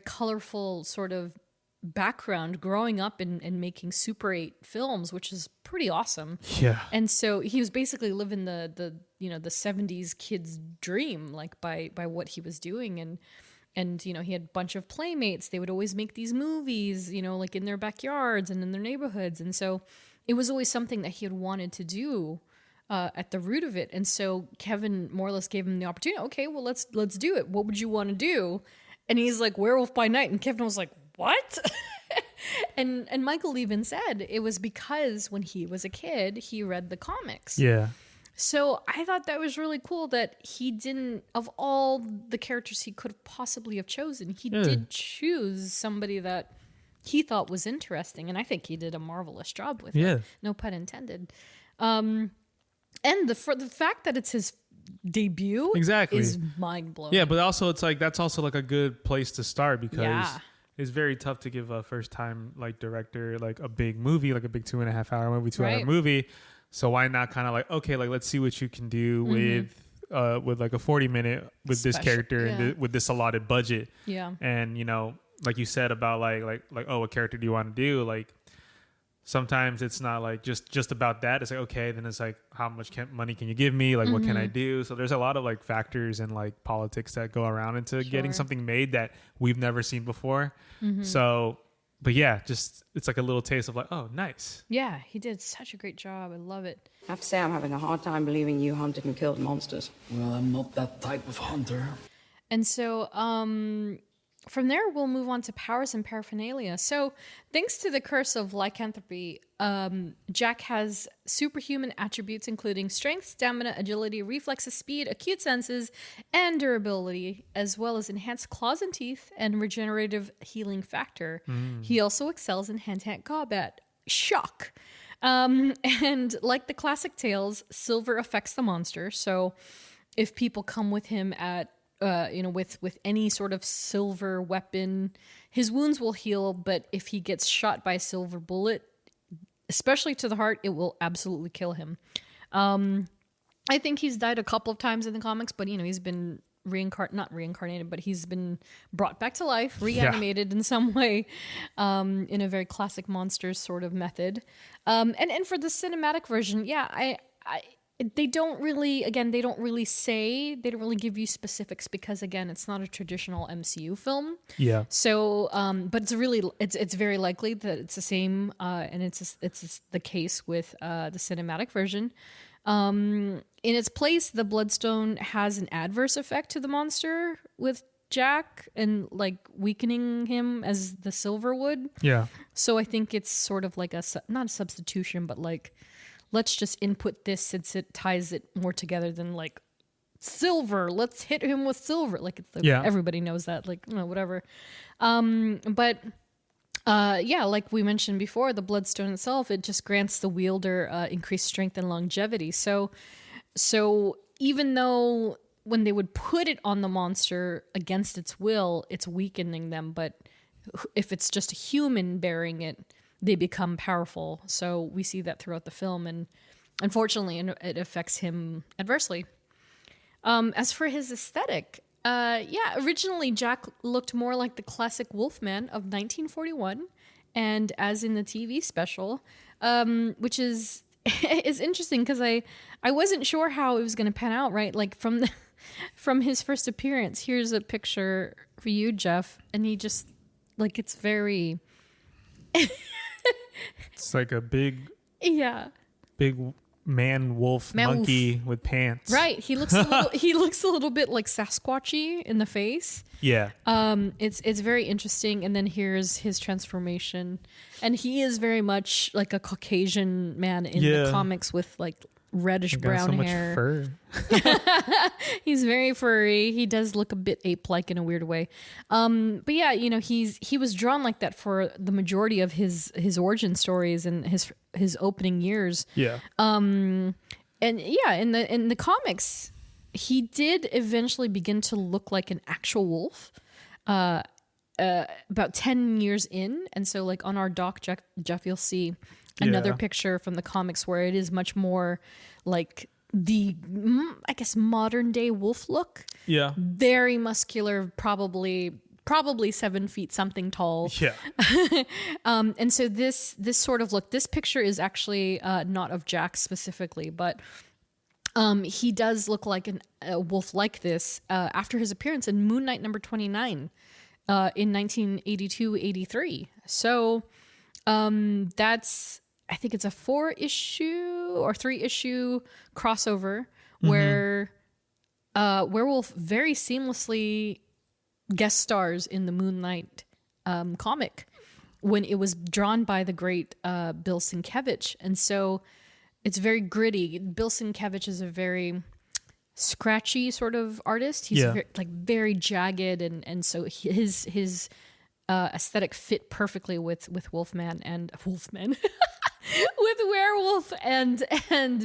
colorful sort of background growing up and making Super 8 films, which is pretty awesome. Yeah. And so he was basically living the 70s kid's dream, like by what he was doing. And he had a bunch of playmates. They would always make these movies, like in their backyards and in their neighborhoods. And so it was always something that he had wanted to do at the root of it. And so Kevin more or less gave him the opportunity. Okay, well, let's do it. What would you want to do? And he's like, Werewolf by Night. And Kevin was like, what? and Michael even said it was because when he was a kid, he read the comics. Yeah. So I thought that was really cool that he didn't, of all the characters he could have possibly have chosen, he did choose somebody that he thought was interesting, and I think he did a marvelous job with it. No pun intended. And the fact that it's his debut is mind blowing. Yeah, but also it's like that's also like a good place to start because it's very tough to give a first time like director like a big movie, like a big 2.5 hour movie, 2 hour movie. So why not kind of like, okay, like let's see what you can do with like a 40-minute with this character and with this allotted budget. Yeah. And like you said about like oh, what character do you want to do? Like sometimes it's not like just about that. It's like, okay, then it's like how much money can you give me? Like what can I do? So there's a lot of like factors and like politics that go around into getting something made that we've never seen before. So but yeah, just it's like a little taste of like, oh, nice. Yeah, he did such a great job. I love it. I have to say, I'm having a hard time believing you hunted and killed monsters. Well, I'm not that type of hunter. And so from there, we'll move on to powers and paraphernalia. So thanks to the curse of lycanthropy, Jack has superhuman attributes, including strength, stamina, agility, reflexes, speed, acute senses, and durability, as well as enhanced claws and teeth and regenerative healing factor. He also excels in hand-to-hand combat. Shock. And like the classic tales, silver affects the monster. So if people come with him at with any sort of silver weapon, his wounds will heal. But if he gets shot by a silver bullet, especially to the heart, it will absolutely kill him. I think he's died a couple of times in the comics, but he's been not reincarnated, but he's been brought back to life, reanimated in some way, in a very classic monsters sort of method. And for the cinematic version, they don't really give you specifics because again, it's not a traditional MCU film. Yeah. So, but it's very likely that it's the same, and it's the case with the cinematic version. In its place, the Bloodstone has an adverse effect to the monster with Jack and like weakening him as the silver would. Yeah. So I think it's sort of like not a substitution, but like, let's just input this since it ties it more together than like silver. Let's hit him with silver. Like everybody knows that. Like whatever. Like we mentioned before, the Bloodstone itself, it just grants the wielder increased strength and longevity. So even though when they would put it on the monster against its will, it's weakening them. But if it's just a human bearing it, they become powerful. So we see that throughout the film, and unfortunately, it affects him adversely. As for his aesthetic, originally Jack looked more like the classic Wolfman of 1941, and as in the TV special, which is it's interesting because I wasn't sure how it was going to pan out, right? Like from his first appearance, here's a picture for you, Jeff, and he just like it's very. It's like a big man wolf monkey with pants. Right. He looks a little bit like Sasquatchy in the face. Yeah. It's very interesting. And then here's his transformation. And he is very much like a Caucasian man in the comics with like reddish brown hair. So much fur. He's very furry. He does look a bit ape-like in a weird way. But yeah, you know, he was drawn like that for the majority of his origin stories and his opening years. Yeah. And yeah, in the comics, he did eventually begin to look like an actual wolf. About 10 years in, and so like on our doc, Jeff, you'll see another picture from the comics where it is much more like the, I guess, modern day wolf look. Yeah. Very muscular, probably 7 feet something tall. Yeah. And so this sort of look, this picture is actually not of Jack specifically, but he does look like a wolf like this after his appearance in Moon Knight number 29 in 1982-83. So that's, I think it's a 4-issue or 3-issue crossover where Werewolf very seamlessly guest stars in the Moon Knight comic when it was drawn by the great Bill Sienkiewicz. And so it's very gritty. Bill Sienkiewicz is a very scratchy sort of artist. He's very jagged, and so his aesthetic fit perfectly with Wolfman with Werewolf and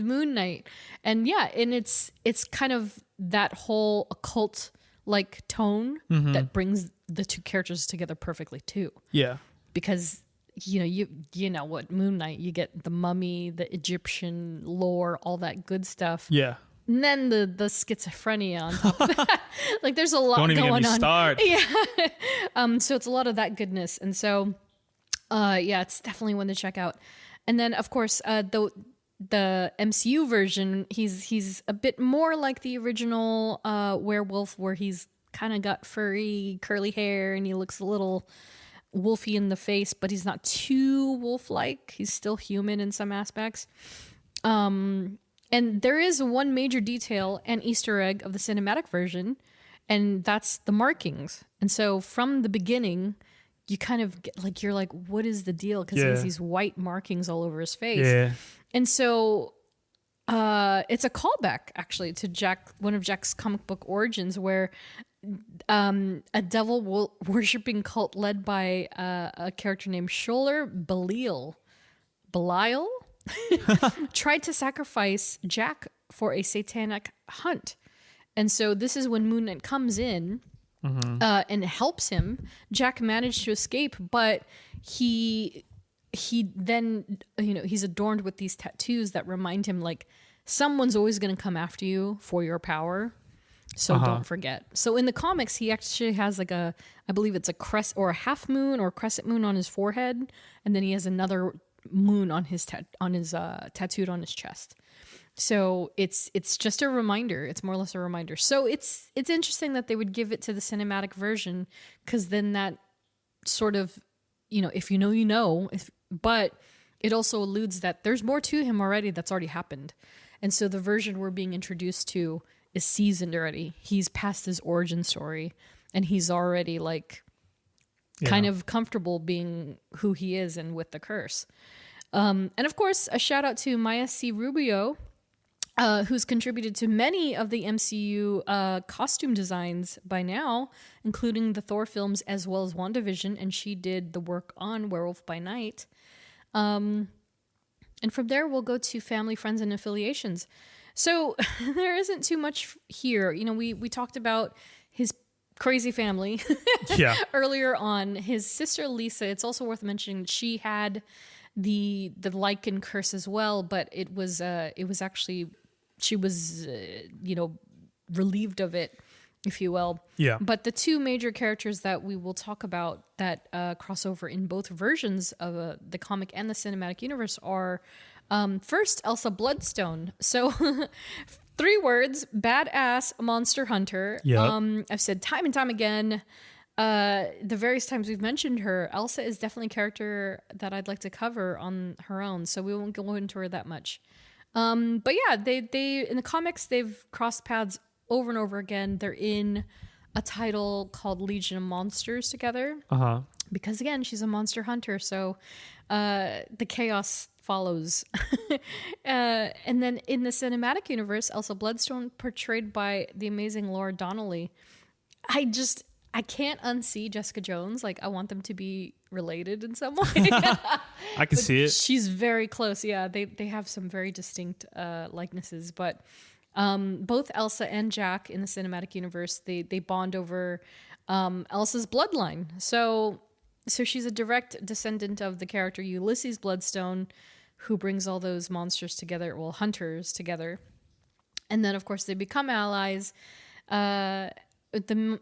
Moon Knight. And yeah, and it's kind of that whole occult like tone that brings the two characters together perfectly too. Yeah. Because you know what, Moon Knight, you get the mummy, the Egyptian lore, all that good stuff. Yeah. And then the schizophrenia on top of that. Like there's a lot going on. Don't even get me started. Yeah. So it's a lot of that goodness. And so yeah, it's definitely one to check out. And then of course the MCU version, he's a bit more like the original werewolf, where he's kind of got furry curly hair and he looks a little wolfy in the face, but he's not too wolf-like. He's still human in some aspects. And there is one major detail and Easter egg of the cinematic version, and that's the markings. And so from the beginning, you kind of get, like, you're like, what is the deal? Because he has these white markings all over his face. Yeah. And so it's a callback actually to one of Jack's comic book origins, where a devil worshipping cult led by a character named Scholler Belial tried to sacrifice Jack for a satanic hunt. And so this is when Moon Knight comes in and helps him. Jack managed to escape, but he then, he's adorned with these tattoos that remind him, like, someone's always going to come after you for your power. So don't forget. So in the comics, he actually has like I believe it's a crest or a half moon or crescent moon on his forehead. And then he has another moon on his tattooed on his chest. So it's just a reminder. It's more or less a reminder. So it's interesting that they would give it to the cinematic version, because then that sort of, if you know, you know. But it also alludes that there's more to him already that's already happened. And so the version we're being introduced to is seasoned already. He's past his origin story, and he's already kind of comfortable being who he is and with the curse. And of course, a shout out to Maya C. Rubio, who's contributed to many of the MCU costume designs by now, including the Thor films as well as WandaVision, and she did the work on Werewolf by Night. And from there, we'll go to family, friends, and affiliations. So there isn't too much here. We talked about his crazy family earlier on. His sister Lisa, it's also worth mentioning, she had the lichen curse as well, but it was actually, she was relieved of it, if you will. Yeah. But the two major characters that we will talk about that cross over in both versions of the comic and the cinematic universe are First, Elsa Bloodstone. So 3 words: badass monster hunter. Yep. I've said time and time again, the various times we've mentioned her, Elsa is definitely a character that I'd like to cover on her own, so we won't go into her that much. But yeah, they in the comics, they've crossed paths over and over again. They're in a title called Legion of Monsters together. Because again, she's a monster hunter, so the chaos follows. And then in the cinematic universe, Elsa Bloodstone, portrayed by the amazing Laura Donnelly. I can't unsee Jessica Jones. Like, I want them to be related in some way. I can see it. She's very close. Yeah, they have some very distinct likenesses. But both Elsa and Jack in the cinematic universe, they bond over Elsa's bloodline. So she's a direct descendant of the character Ulysses Bloodstone, who brings all those monsters together, well, hunters together. And then, of course, they become allies the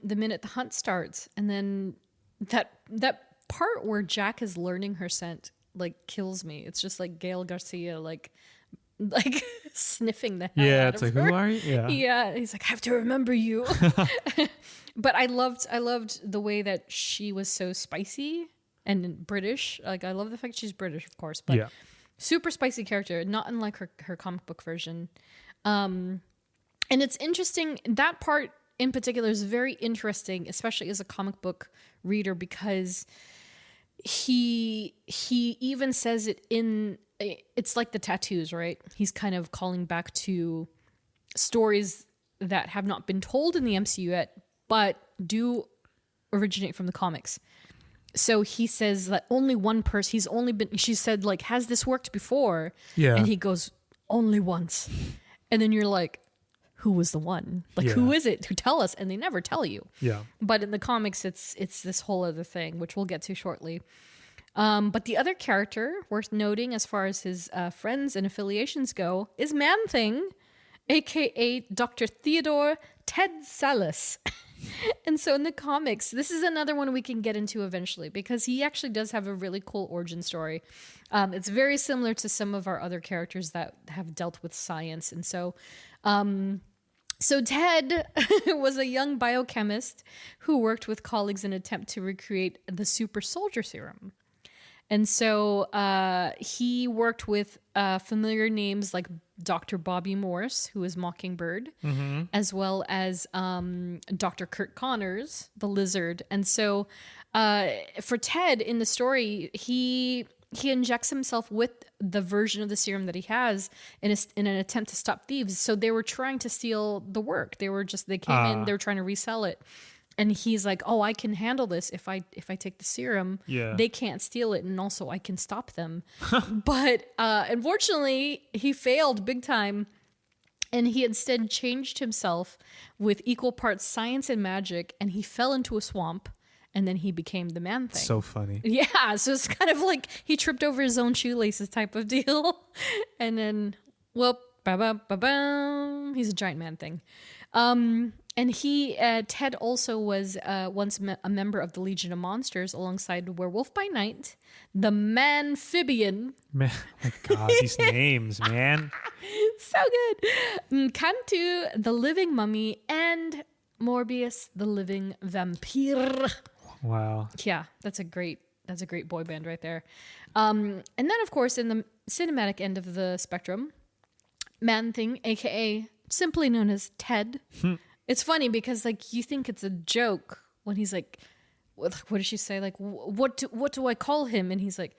minute the hunt starts. And then that part where Jack is learning her scent, like, kills me. It's just like Gael Garcia, like sniffing the hell Yeah, out it's of like, her. who are you? Yeah. Yeah, he's like, I have to remember you. But I loved the way that she was so spicy and British. Like, I love the fact she's British, of course, but Yeah. super spicy character, not unlike her comic book version. And it's interesting, that part in particular is very interesting, especially as a comic book reader, because he even says it in, it's like the tattoos, right? He's kind of calling back to stories that have not been told in the MCU yet, but do originate from the comics. So he says that only one person, she said, like, has this worked before? Yeah. And he goes, only once. And then you're like, who was the one? Like, Yeah. who is it? Who tell us? And they never tell you. Yeah. But in the comics, it's this whole other thing, which we'll get to shortly. But the other character worth noting as far as his friends and affiliations go is Man-Thing, a.k.a. Dr. Theodore Ted Sallis. And so in the comics, this is another one we can get into eventually, because he actually does have a really cool origin story. It's very similar to some of our other characters that have dealt with science. And so Ted was a young biochemist who worked with colleagues in an attempt to recreate the super soldier serum. And so he worked with familiar names like Dr. Bobby Morse, who is Mockingbird, as well as Dr. Kurt Connors, the Lizard. And so for Ted in the story, he injects himself with the version of the serum that he has in an attempt to stop thieves. So they were trying to steal the work. They came in, they were trying to resell it. And he's like, oh, I can handle this if I take the serum. Yeah. They can't steal it, and also I can stop them. But unfortunately, he failed big time, and he instead changed himself with equal parts science and magic, and he fell into a swamp, and then he became the Man-Thing. So funny. Yeah, so it's kind of like he tripped over his own shoelaces type of deal. And then, whoop, ba-ba-ba-bam, he's a giant Man-Thing. And Ted also was once a member of the Legion of Monsters alongside Werewolf by Night, the Manphibian. Man, oh my God, these names, man. So good. Cantu, the Living Mummy, and Morbius, the Living Vampire. Wow. Yeah, that's a great boy band right there. And then, of course, in the cinematic end of the spectrum, Man-Thing, a.k.a. simply known as Ted. It's funny because, like, you think it's a joke when he's like, what does she say? Like, what do I call him? And he's like,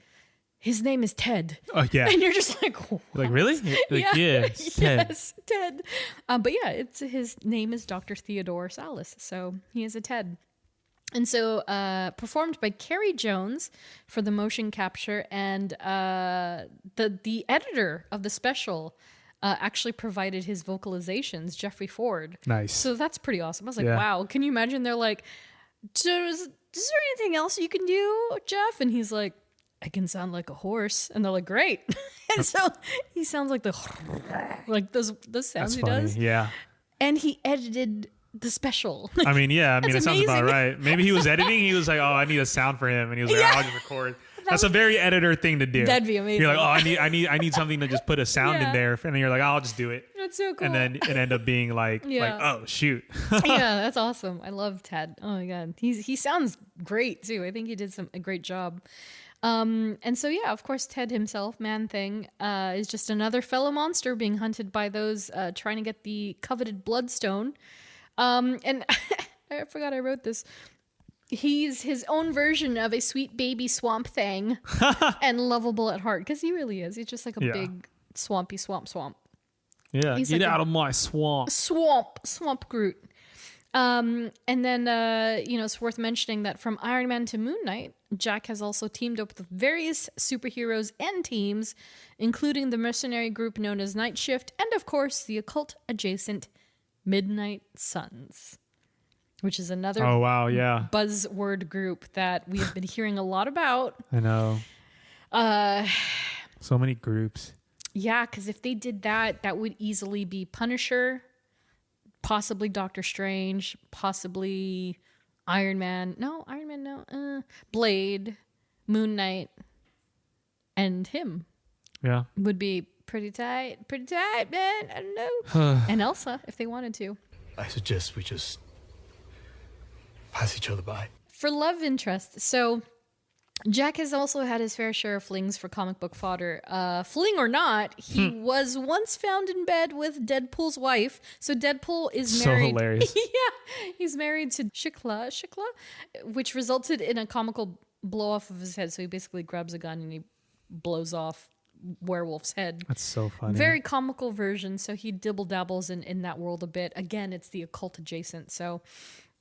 his name is Ted. Oh, yeah. And you're just like, what? Like, really? Like, yeah, Ted. Yes, Ted. But yeah, his name is Dr. Theodore Sallis. So he is a Ted. And so performed by Carrie Jones for the motion capture, and the editor of the special actually provided his vocalizations, Geoffrey Ford. Nice. So that's pretty awesome. I was like, Yeah. wow, can you imagine? They're like, is there anything else you can do, Jeff? And he's like, I can sound like a horse. And they're like, great. And so he sounds like those sounds That's he funny. does. Yeah. And he edited the special. I mean, yeah. I mean, That's it sounds about amazing. right. Maybe he was editing. He was like, oh, I need a sound for him. And he was like, Yeah. I'll just record. That's a very editor thing to do. That'd be amazing. You're like, oh, I need something to just put a sound in there, and then you're like, oh, I'll just do it. That's so cool. And then it end up being like, oh shoot. Yeah, that's awesome. I love Ted. Oh my god, he sounds great too. I think he did a great job. And so yeah, of course, Ted himself, Man Thing, is just another fellow monster being hunted by those trying to get the coveted bloodstone. And I forgot I wrote this. He's his own version of a sweet baby swamp thing and lovable at heart, because he really is. He's just like a big swampy swamp. Yeah, He's get like out of my swamp. Swamp Groot. And then, it's worth mentioning that from Iron Man to Moon Knight, Jack has also teamed up with various superheroes and teams, including the mercenary group known as Night Shift, and of course, the occult-adjacent Midnight Suns, which is another buzzword group that we have been hearing a lot about. I know. So many groups. Yeah, because if they did that, that would easily be Punisher, possibly Doctor Strange, possibly Iron Man. No, Blade, Moon Knight, and him. Yeah. Would be pretty tight, man. I don't know. And Elsa, if they wanted to. I suggest we just pass each other by. For love interest, so Jack has also had his fair share of flings for comic book fodder. Fling or not, he was once found in bed with Deadpool's wife. So Deadpool is married. So hilarious. Yeah, he's married to Shikla, which resulted in a comical blow off of his head. So he basically grabs a gun and he blows off Werewolf's head. That's so funny. Very comical version. So he dibble dabbles in that world a bit. Again, it's the occult adjacent. So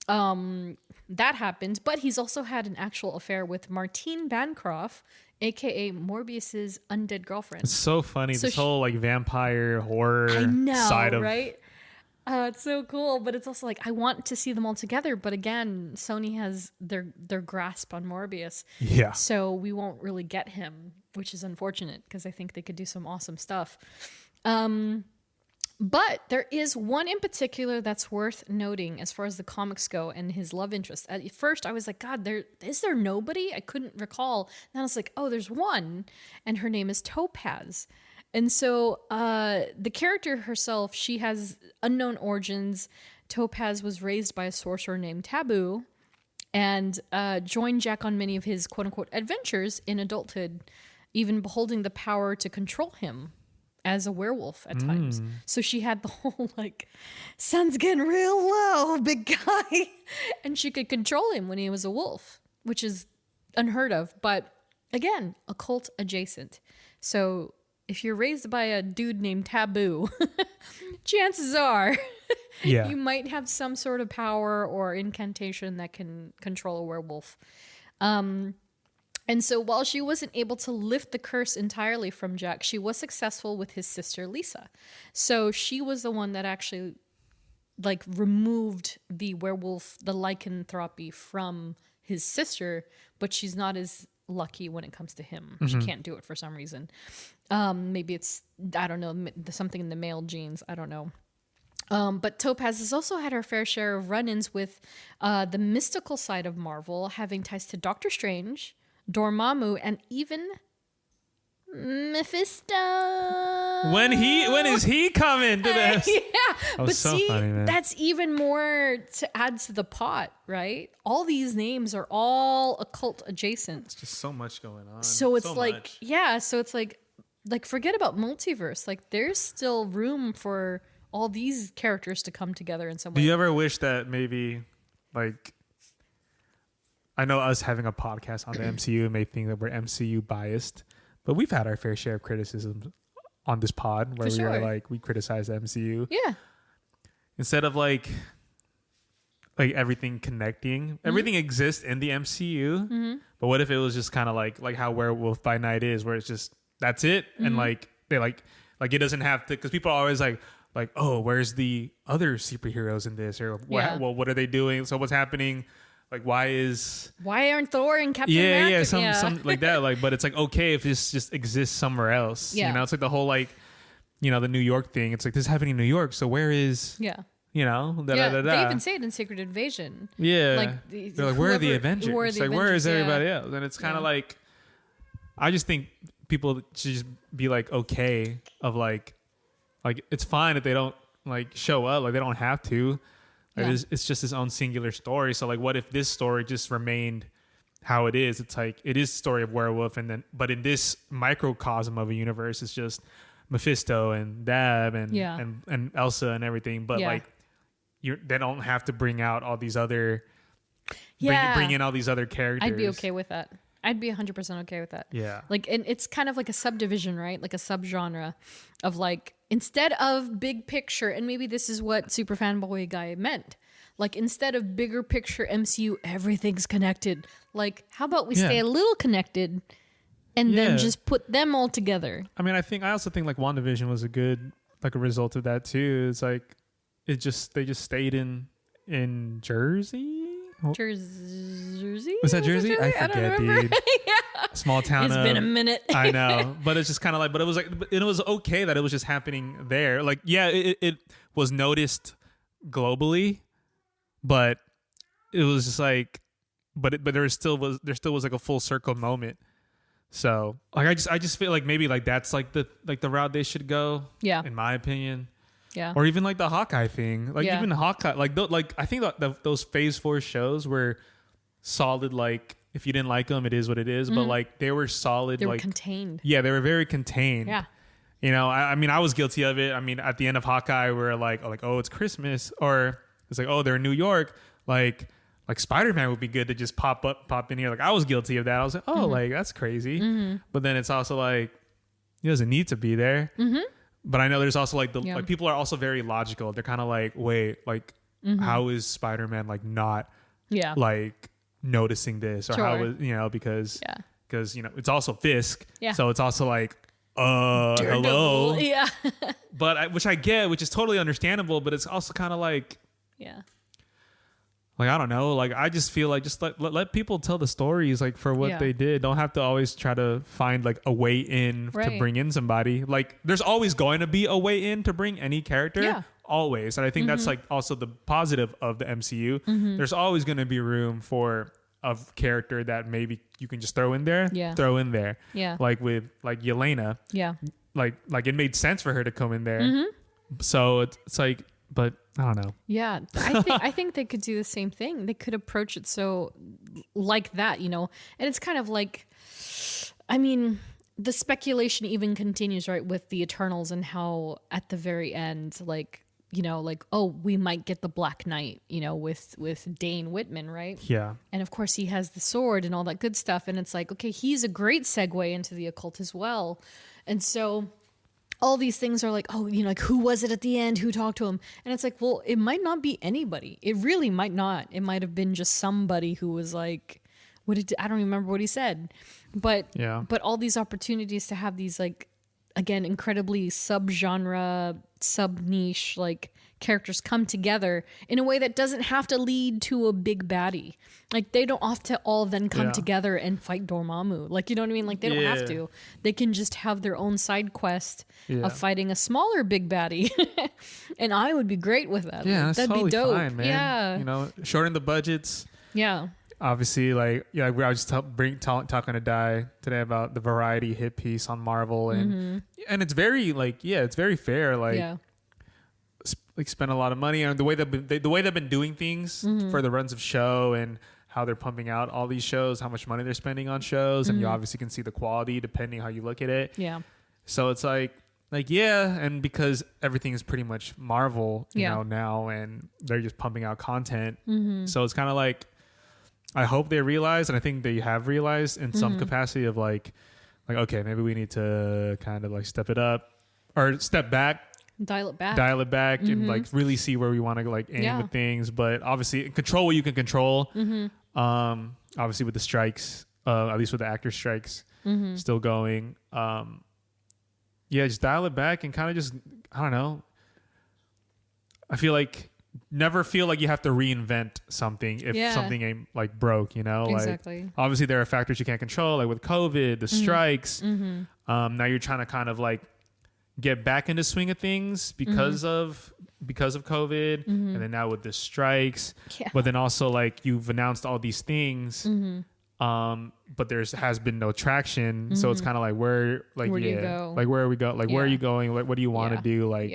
that happened, but he's also had an actual affair with Martine Bancroft, a.k.a. Morbius's undead girlfriend. It's so funny. So this whole like vampire horror side of right? It's so cool, but it's also like I want to see them all together. But again, Sony has their grasp on Morbius, so we won't really get him, which is unfortunate because I think they could do some awesome stuff. But there is one in particular that's worth noting as far as the comics go and his love interest. At first, I was like, God, is there nobody? I couldn't recall. And I was like, oh, there's one, and her name is Topaz. And so the character herself, she has unknown origins. Topaz was raised by a sorcerer named Taboo and joined Jack on many of his quote-unquote adventures in adulthood, even beholding the power to control him as a werewolf at times. So she had the whole like, sun's getting real low, big guy. And she could control him when he was a wolf, which is unheard of. But again, occult adjacent. So if you're raised by a dude named Taboo, chances are you might have some sort of power or incantation that can control a werewolf. And so while she wasn't able to lift the curse entirely from Jack, she was successful with his sister Lisa. So she was the one that actually like removed the werewolf, the lycanthropy from his sister, but she's not as lucky when it comes to him. She can't do it for some reason. Maybe it's, I don't know, something in the male genes. I don't know. But Topaz has also had her fair share of run-ins with the mystical side of Marvel, having ties to Doctor Strange, Dormammu, and even Mephisto. When is he coming to this? But so see, funny, man. That's even more to add to the pot, right? All these names are all occult adjacent. It's just so much going on. So it's so it's like forget about multiverse. Like there's still room for all these characters to come together in some way. Do you ever wish that maybe like, I know us having a podcast on the MCU may think that we're MCU biased, but we've had our fair share of criticism on this pod where we are like, we criticize the MCU. Yeah. Instead of like everything connecting, everything exists in the MCU. But what if it was just kind of like how Werewolf by Night is, where it's just, that's it. And like, they like it doesn't have to, because people are always like, oh, where's the other superheroes in this? Or what are they doing? So what's happening? Like, why aren't Thor and Captain America? Some like that. Like, but it's like, okay, if this just exists somewhere else. Yeah. You know, it's like the whole like, you know, the New York thing. It's like, this is happening in New York. So where is, you know, They even say it in Secret Invasion. Yeah. Like, they're like, where are the Avengers? Where is everybody else? And it's kind of like, I just think people should just be like okay of like it's fine if they don't like show up, like they don't have to. Like, it's just his own singular story. So like, what if this story just remained how it is? It's like it is the story of werewolf, and then but in this microcosm of a universe, it's just Mephisto and Dab and Elsa and everything. But like, they don't have to bring out all these other bring in all these other characters. I'd be okay with that. I'd be 100% okay with that. Yeah. Like, and it's kind of like a subdivision, right? Like a subgenre of like, instead of big picture, and maybe this is what Super Fanboy Guy meant. Like, instead of bigger picture MCU, everything's connected. Like, how about we stay a little connected and then just put them all together? I mean, I also think like WandaVision was a good, like a result of that too. It's like, they just stayed in Jersey. Jersey? Was that Jersey? I forget, dude. Small town. It's been a minute. I know, but it's just kind of like, but it was okay that it was just happening there. Like, yeah, it was noticed globally, but it was just like, but there still was like a full circle moment. So like, I just feel like maybe like that's like the route they should go. Yeah, in my opinion. Yeah. Or even like the Hawkeye thing, like even Hawkeye, like I think that those Phase 4 shows were solid. Like if you didn't like them, it is what it is. But like they were solid. They were like contained. Yeah, they were very contained. Yeah. You know, I mean, I was guilty of it. I mean, at the end of Hawkeye, we're like, oh, it's Christmas, or it's like, oh, they're in New York. Like Spider-Man would be good to just pop in here. Like I was guilty of that. I was like, oh, like that's crazy. But then it's also like he doesn't need to be there. But I know there's also like like people are also very logical. They're kind of like, wait, like how is Spider-Man like not like noticing this, or how is, you know, because you know it's also Fisk, so it's also like hello, but which I get, which is totally understandable, but it's also kind of like like I don't know, like I just feel like just let people tell the stories like for what they did. Don't have to always try to find like a way in to bring in somebody. Like there's always going to be a way in to bring any character, always. And I think that's like also the positive of the MCU. There's always going to be room for a character that maybe you can just throw in there. Like with like Yelena. Like it made sense for her to come in there. So it's like, but I don't know. Yeah, I think they could do the same thing. They could approach it so like that, you know. And it's kind of like, I mean, the speculation even continues, right, with the Eternals and how at the very end, like, you know, like, oh, we might get the Black Knight, you know, with Dane Whitman, right? Yeah. And of course he has the sword and all that good stuff. And it's like, okay, he's a great segue into the occult as well. And so all these things are like, oh, you know, like who was it at the end? Who talked to him? And it's like, well, it might not be anybody. It really might not. It might have been just somebody who was like, I don't remember what he said, but all these opportunities to have these like, again, incredibly subgenre, sub-niche like characters come together in a way that doesn't have to lead to a big baddie. Like they don't have to all then come together and fight Dormammu. Like, you know what I mean? Like they don't have to. They can just have their own side quest of fighting a smaller big baddie. And I would be great with that. Yeah, like, that'd totally be dope. Fine, man. Yeah. You know, shorten the budgets. Yeah. Obviously, like, I was just talking to Dai today about the variety hit piece on Marvel, and it's very like, it's very fair. Like, like spend a lot of money on the way they've been doing things for the runs of show and how they're pumping out all these shows, how much money they're spending on shows, and you obviously can see the quality depending how you look at it. Yeah. So it's like and because everything is pretty much Marvel, you know, now, and they're just pumping out content, so it's kind of like, I hope they realize, and I think they have realized in some capacity of like, okay, maybe we need to kind of like step it up or step back, dial it back, and like really see where we want to like aim with things. But obviously, control what you can control. Obviously, with the strikes, at least with the actor strikes still going. Just dial it back and kind of just, I don't know. I feel like. Never feel like you have to reinvent something if something ain't like broke, you know? Exactly. Like obviously there are factors you can't control, like with COVID, the strikes. Now you're trying to kind of like get back into swing of things because of COVID, and then now with the strikes. But then also like you've announced all these things. but has been no traction. So it's kind of like where do you go? Like where are we go? Like where are you going? What do you want to do? Like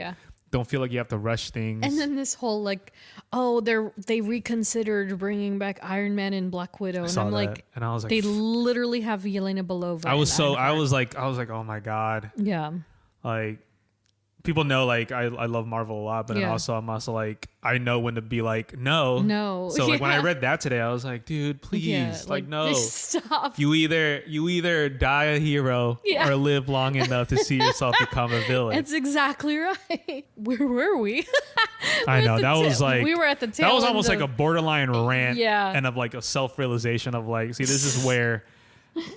don't feel like you have to rush things. And then this whole like, they reconsidered bringing back Iron Man and Black Widow, and I'm like, and I was like, they literally have Yelena Belova. I was like, oh my god, yeah. Like people know like I love Marvel a lot, but then I'm also like I know when to be like no. So like when I read that today, I was like, dude, please, like no, stop. You either die a hero or live long enough to see yourself become a villain. That's exactly right. Where were we? I know that was like we were at the tail. That was almost like a borderline rant, yeah, and of like a self-realization of like, see, this is where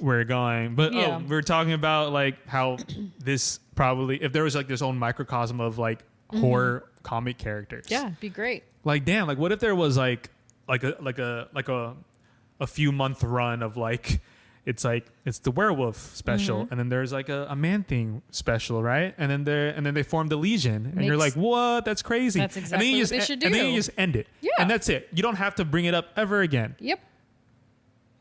we're going. But we're talking about like how this probably, if there was like this own microcosm of like horror comic characters, it'd be great. Like damn, like what if there was like a few month run of like it's the werewolf special, and then there's like a man thing special, right? And then they form the Legion, and you're like, what? That's crazy. That's exactly what they should do. And then you just end it, and that's it. You don't have to bring it up ever again. Yep.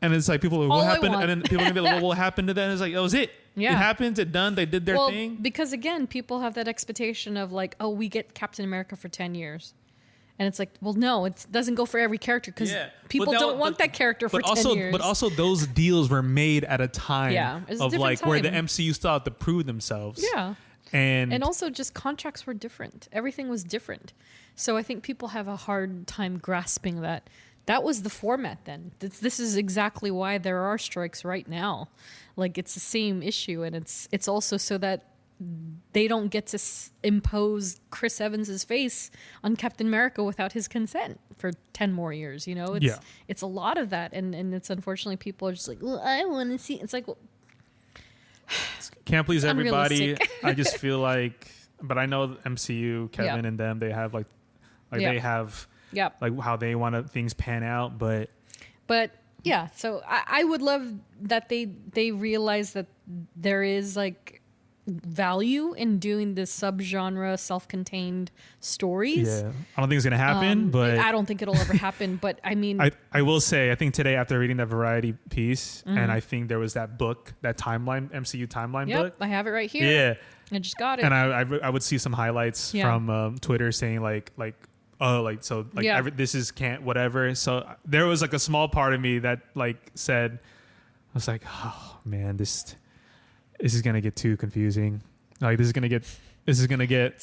And it's like people, what happened? And then people are gonna be like, well, what happened to them? It's like, that was it. Yeah. It happens. It done. They did their thing. Because again, people have that expectation of like, oh, we get Captain America for 10 years. And it's like, well, no, it doesn't go for every character because people don't want that character for 10 years. But also those deals were made at a time of like where the time. MCU still had to prove themselves. Yeah. And also just contracts were different. Everything was different. So I think people have a hard time grasping that. That was the format then. This is exactly why there are strikes right now. Like it's the same issue, and it's also so that they don't get to impose Chris Evans's face on Captain America without his consent for 10 more years. You know, it's a lot of that, and it's unfortunately people are just like, well, I want to see. It's like, well, can't please everybody. I just feel like, but I know MCU, Kevin and them, they have like they have. Yeah, like how they want things pan out, but yeah. So I would love that they realize that there is like value in doing this subgenre, self-contained stories. Yeah, I don't think it's gonna happen, but I don't think it'll ever happen. But I mean, I will say, I think today after reading that Variety piece, and I think there was that book, that timeline, MCU timeline book. I have it right here. Yeah, I just got it, and I would see some highlights from Twitter saying like. Oh, like, so, like, this is can't, whatever. So there was, like, a small part of me that, like, said, I was like, oh, man, this is going to get too confusing. Like, this is going to get, it's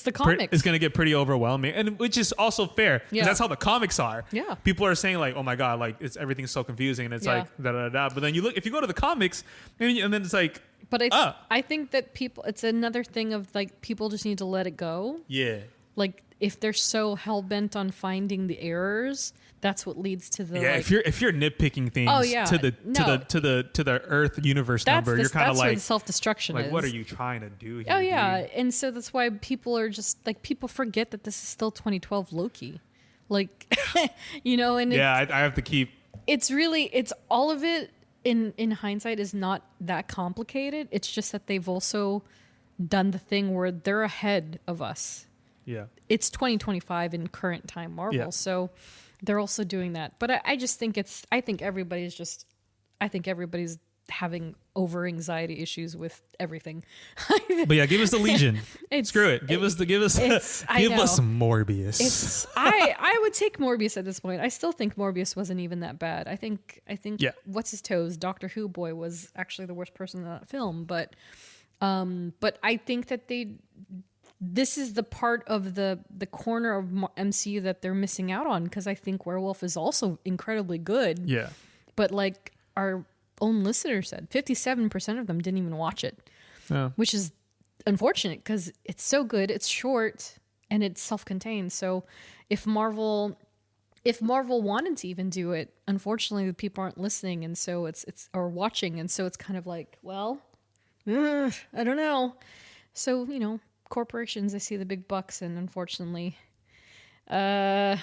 the comics. It's going to get pretty overwhelming. And which is also fair, because that's how the comics are. Yeah. People are saying, like, oh, my God, like, everything's so confusing. And it's like, da-da-da-da. But then you look, if you go to the comics, and then it's like, but I think that it's another thing of, like, people just need to let it go. Yeah. Like, if they're so hell-bent on finding the errors, that's what leads to the if you're nitpicking things to the Earth universe number, you're kind of like, where the self-destruction is. Like, what are you trying to do here? Oh yeah, dude? And so that's why people are just like, people forget that this is still 2012 Loki, like you know. And I have to keep. It's all of it in hindsight is not that complicated. It's just that they've also done the thing where they're ahead of us. Yeah. It's 2025 in current time Marvel, so they're also doing that. But I just think I think everybody's having over anxiety issues with everything. But yeah, give us the Legion. Screw it. Give us Morbius. I would take Morbius at this point. I still think Morbius wasn't even that bad. I think what's his toes, Doctor Who boy, was actually the worst person in that film. But I think that this is the part of the corner of MCU that they're missing out on, because I think Werewolf is also incredibly good. Yeah. But like our own listener said, 57% of them didn't even watch it, which is unfortunate because it's so good, it's short, and it's self-contained. So if Marvel wanted to even do it, unfortunately the people aren't listening, and so it's or watching, and so it's kind of like, well, I don't know. So, you know, corporations, they see the big bucks, and unfortunately the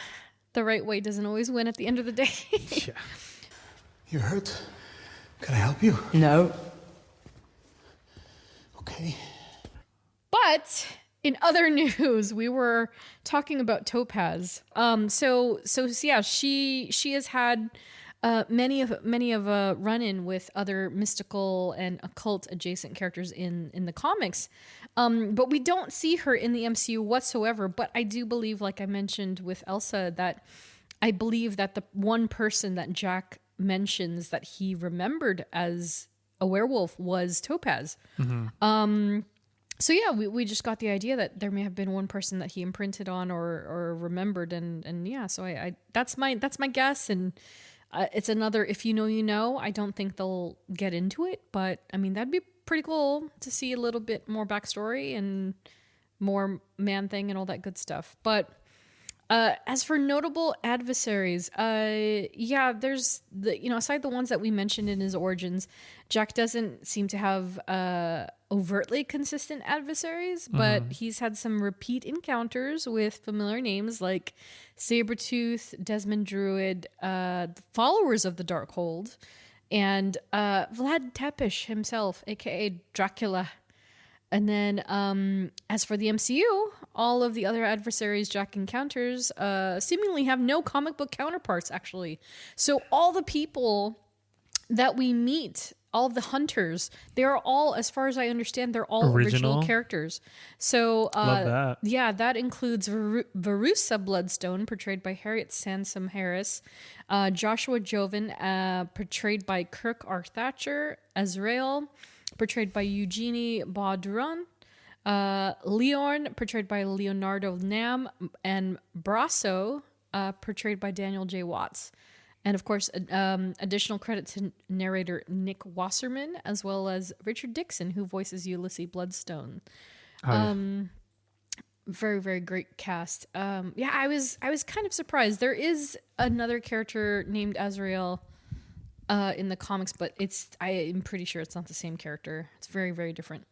right way doesn't always win at the end of the day. Yeah. You hurt? Can I help you? No. Okay. But in other news, we were talking about Topaz. So yeah, she has had many of a run-in with other mystical and occult adjacent characters in the comics, but we don't see her in the MCU whatsoever. But I do believe, like I mentioned with Elsa, that I believe that the one person that Jack mentions that he remembered as a werewolf was Topaz. So yeah, we just got the idea that there may have been one person that he imprinted on or remembered, and yeah, so I that's my guess, and it's another if you know you know. I don't think they'll get into it, but I mean that'd be pretty cool to see a little bit more backstory and more Man Thing and all that good stuff. But as for notable adversaries, yeah, there's aside the ones that we mentioned in his origins, Jack doesn't seem to have overtly consistent adversaries, but he's had some repeat encounters with familiar names like Sabretooth, Desmond Druid, the followers of the Darkhold, and Vlad Tepes himself, a.k.a. Dracula. And then as for the MCU, all of the other adversaries Jack encounters seemingly have no comic book counterparts, actually. So all the people that we meet, all of the hunters, they are all, as far as I understand, they're all original characters. So love that. Yeah, that includes Verussa Bloodstone, portrayed by Harriet Sansom Harris, Joshua Joven, portrayed by Kirk R. Thatcher, Azrael, portrayed by Eugenie Baudron, Leorn, portrayed by Leonardo Nam, and Brasso, portrayed by Daniel J. Watts. And of course, additional credit to narrator Nick Wasserman, as well as Richard Dixon, who voices Ulysses Bloodstone. Very, very great cast. Yeah, I was kind of surprised. There is another character named Azrael in the comics, but I am pretty sure it's not the same character. It's very, very different.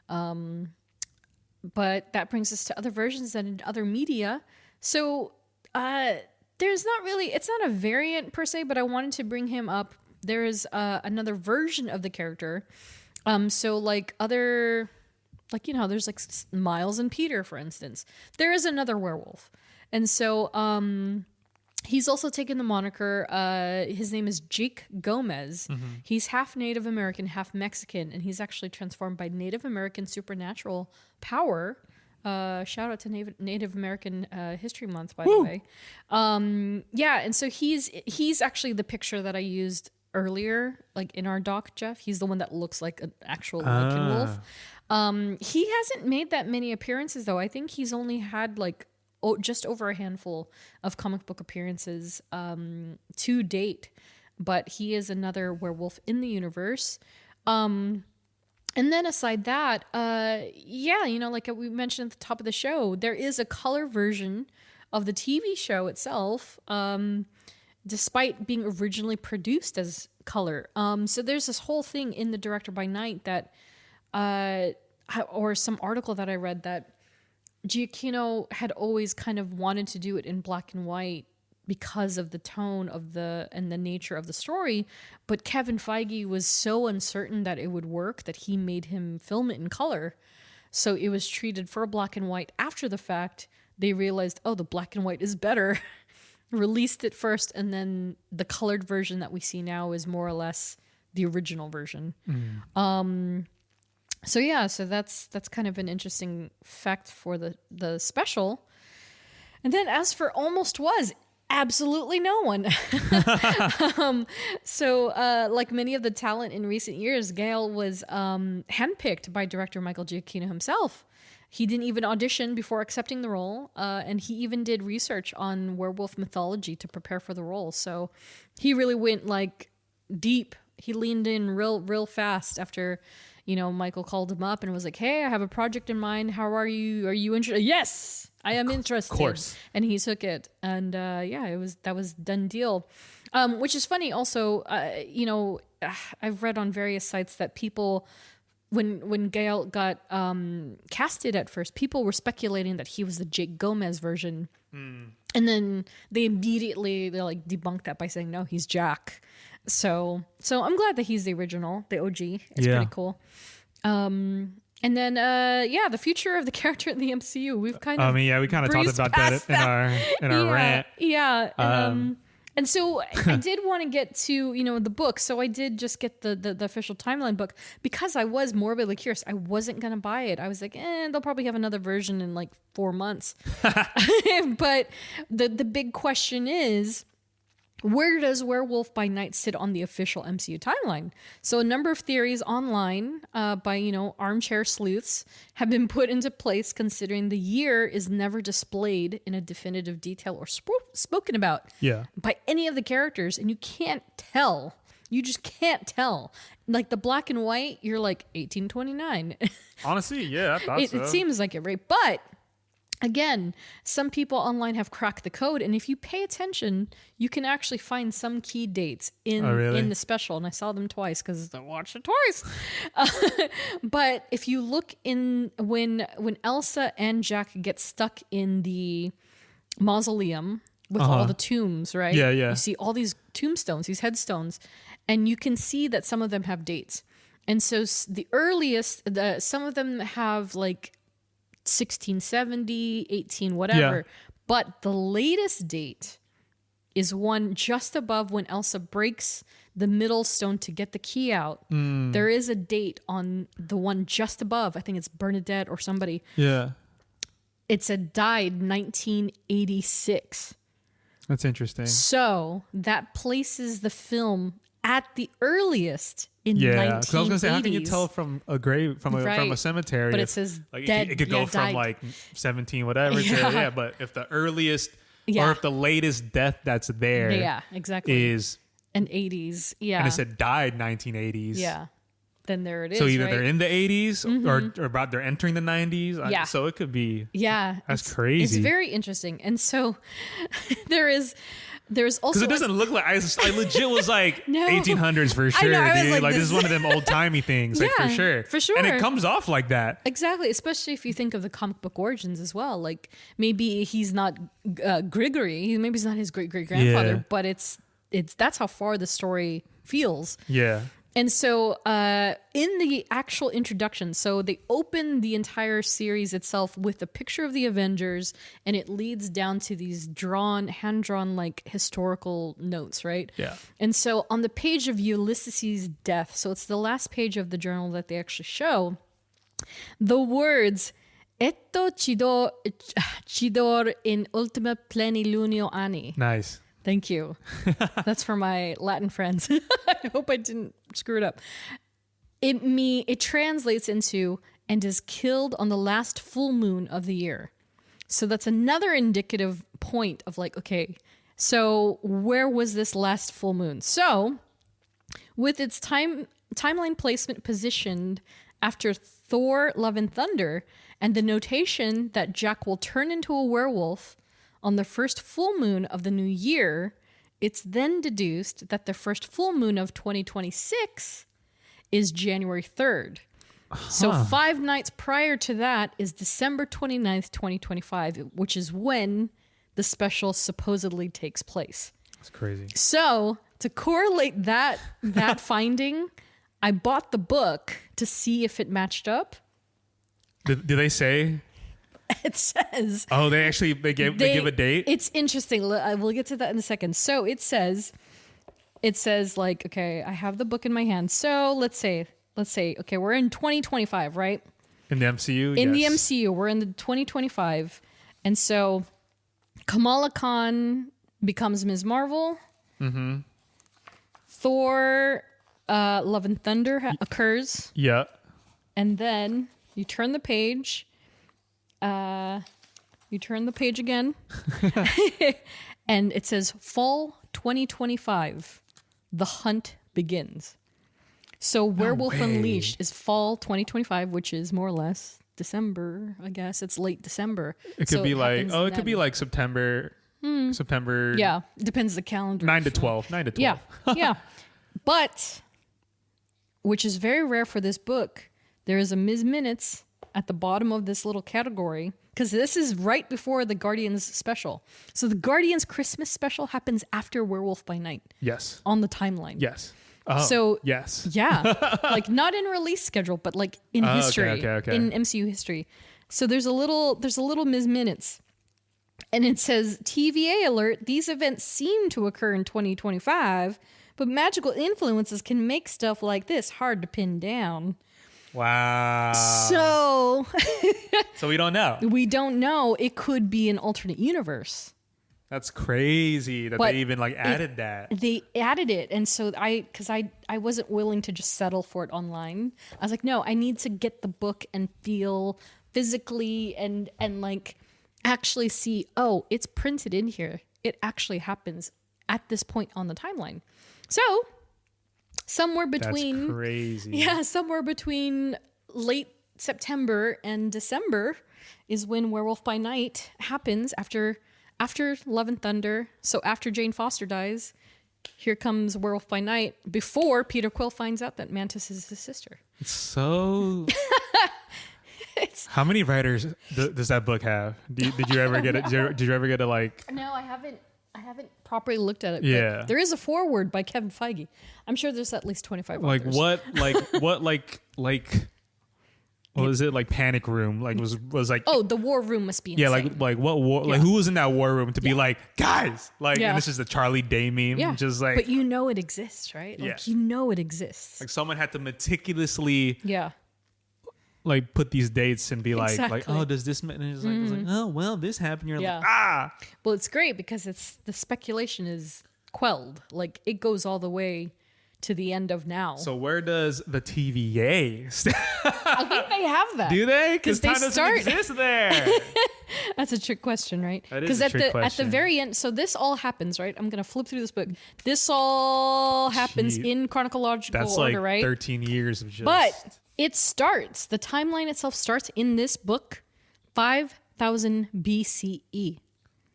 But that brings us to other versions and in other media. So there's not really, it's not a variant per se, but I wanted to bring him up. There is another version of the character. So like other, like, you know, there's like Miles and Peter, for instance. There is another werewolf. And so he's also taken the moniker, his name is Jake Gomez. He's half Native American, half Mexican, and he's actually transformed by Native American supernatural power. Shout out to Native American History Month, by the way. Yeah, and so he's actually the picture that I used earlier, like in our doc, Jeff. He's the one that looks like an actual lichen wolf. He hasn't made that many appearances, though. I think he's only had like just over a handful of comic book appearances to date, but he is another werewolf in the universe. And then aside that, yeah, you know, like we mentioned at the top of the show, there is a color version of the TV show itself, despite being originally produced as color. So there's this whole thing in the Director by Night that, or some article that I read that Giacchino had always kind of wanted to do it in black and white because of the tone of and the nature of the story, but Kevin Feige was so uncertain that it would work that he made him film it in color. So it was treated for black and white. After the fact, they realized, oh, the black and white is better. Released it first, and then the colored version that we see now is more or less the original version. So yeah, so that's kind of an interesting fact for the special. And then as for Almost Was, absolutely no one. So like many of the talent in recent years, Gale was handpicked by director Michael Giacchino himself. He didn't even audition before accepting the role, and he even did research on werewolf mythology to prepare for the role. So he really went like deep. He leaned in real fast after, you know, Michael called him up and was like, "Hey, I have a project in mind. How are you? Are you interested?" Yes, I am interested. Of course. And he took it, and yeah, that was done deal. Which is funny. Also, you know, I've read on various sites that people, when Gale got casted at first, people were speculating that he was the Jake Gomez version, and then they like debunked that by saying no, he's Jack. So I'm glad that he's the original, the OG. It's pretty cool. And then yeah, the future of the character in the MCU. We've kind of we kind of talked about that in our rant. Yeah. And so I did want to get to, the book. So I did just get the official timeline book because I was morbidly curious. I wasn't going to buy it. I was like, they'll probably have another version in like 4 months. But the big question is, where does Werewolf by Night sit on the official MCU timeline? So a number of theories online by, armchair sleuths have been put into place considering the year is never displayed in a definitive detail or spoken about by any of the characters. And you can't tell. You just can't tell. Like the black and white, you're like 1829. Honestly, yeah, I thought so. It seems like it, right? But again, some people online have cracked the code, and if you pay attention, you can actually find some key dates in the special. And I saw them twice because I watched it twice. But if you look in when Elsa and Jack get stuck in the mausoleum with all the tombs, right? Yeah, yeah. You see all these tombstones, these headstones, and you can see that some of them have dates. And so the earliest, some of them have like 1670, 18, whatever. Yeah. But the latest date is one just above when Elsa breaks the middle stone to get the key out. There is a date on the one just above. I think it's Bernadette or somebody. Yeah. It said died 1986. That's interesting. So that places the film at the earliest in 1980s. Because I was gonna say, how can you tell from a grave from a cemetery? But it says like dead. It could go from died. like 17 whatever. To, but if the earliest or if the latest death that's there, exactly, is an 80s, and it said died 1980s, then there it is. So either right? they're in the 80s or about they're entering the 90s. So it could be. Yeah, that's crazy. It's very interesting, and so there's also because it doesn't look like I legit was like 1800s for sure. I dude. like this is one of them old timey things, like for sure, and it comes off like that. Exactly, especially if you think of the comic book origins as well. Like maybe he's not Grigory, maybe he's not his great grandfather, but it's that's how far the story feels. Yeah. And so in the actual introduction, so they open the entire series itself with a picture of the Avengers, and it leads down to these hand-drawn like historical notes, right? Yeah. And so on the page of Ulysses' death, so it's the last page of the journal that they actually show, the words "Etto cidor in ultima plenilunio anni." Nice. Thank you. That's for my Latin friends. I hope I didn't screw it up. It translates into "and is killed on the last full moon of the year." So that's another indicative point of like, okay, so where was this last full moon? So with its timeline placement positioned after Thor: Love and Thunder and the notation that Jack will turn into a werewolf on the first full moon of the new year, it's then deduced that the first full moon of 2026 is January 3rd. So 5 nights prior to that is December 29th, 2025, which is when the special supposedly takes place. That's crazy. So to correlate that finding, I bought the book to see if it matched up. Do they say? It says. Oh, they give a date? It's interesting. We'll get to that in a second. So it says like, okay, I have the book in my hand. So let's say, okay, we're in 2025, right? In the MCU? In the MCU, we're in the 2025. And so Kamala Khan becomes Ms. Marvel. Mm-hmm. Thor, Love and Thunder occurs. Yeah. And then you turn the page. You turn the page again. And it says fall 2025. The hunt begins. So Werewolf Unleashed is fall 2025, which is more or less December, I guess. It's late December. It could be like, it could be like September. September. Yeah. Depends the calendar. 9 to 12. 9 to 12. Yeah. Yeah. But, which is very rare for this book, there is a Ms. Minutes at the bottom of this little category, because this is right before the Guardians special. So the Guardians Christmas special happens after Werewolf by Night. Yes. On the timeline. Yes. So yes. Yeah. Like not in release schedule, but like in history. Okay. In MCU history. So there's a little Ms. Minutes. And it says, TVA alert, these events seem to occur in 2025, but magical influences can make stuff like this hard to pin down. Wow. So we don't know. we don't know. It could be an alternate universe. That's crazy that But they even like added that. They added it. And so I wasn't willing to just settle for it online. I was like, no, I need to get the book and feel physically and like actually see, oh, it's printed in here. It actually happens at this point on the timeline. So somewhere between, that's crazy. Yeah, somewhere between late September and December is when Werewolf by Night happens after Love and Thunder. So after Jane Foster dies, here comes Werewolf by Night before Peter Quill finds out that Mantis is his sister. It's so. How many writers does that book have? Did you ever get it? Did you ever get to like? No, I haven't properly looked at it. Yeah. But there is a foreword by Kevin Feige. I'm sure there's at least 25 Like authors. what was it like Panic Room? Like was like Oh, the war room must be insane. like what war? Like who was in that war room to be like guys? Like Yeah. and this is the Charlie Day meme. Yeah. Just like but you know it exists, right? Yeah. Like you know it exists. like someone had to meticulously Yeah. like put these dates and be like Exactly. oh does this and it's like oh well this happened. You're Yeah. like ah. Well, it's great because it's the speculation is quelled. Like it goes all the way to the end of now. So where does the TVA stand? I think they have that. Do they? 'Cause Because they time doesn't start- exist there. That's a trick question, right? That is Because a at trick the question. very end, so this all happens, right? I'm gonna flip through this book. This all happens Gee. in chronological That's order, like right? 13 years of just. But it starts. The timeline itself starts in this book, 5000 BCE,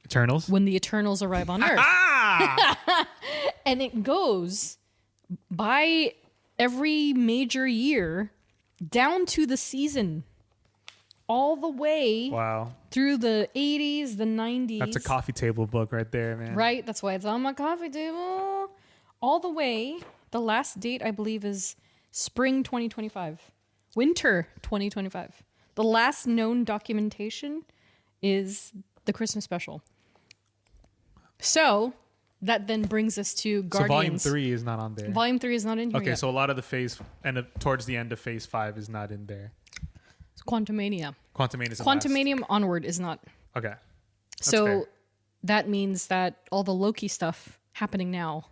Eternals. when the Eternals arrive on Earth, Ah! and it goes by every major year down to the season, all the way Wow. through the 80s, the 90s. That's a coffee table book right there, man. Right, that's why it's on my coffee table. All the way. The last date, I believe, is spring 2025. Winter 2025. The last known documentation is the Christmas special. So that then brings us to So volume Guardians. 3 is not on there. Volume 3 is not in here Okay, yet. so a lot of the phase and towards the end of phase 5 is not in there. It's Quantumania. Quantumania is the Quantumanium onward is not. last. Okay. So fair. that means that all the Loki stuff happening now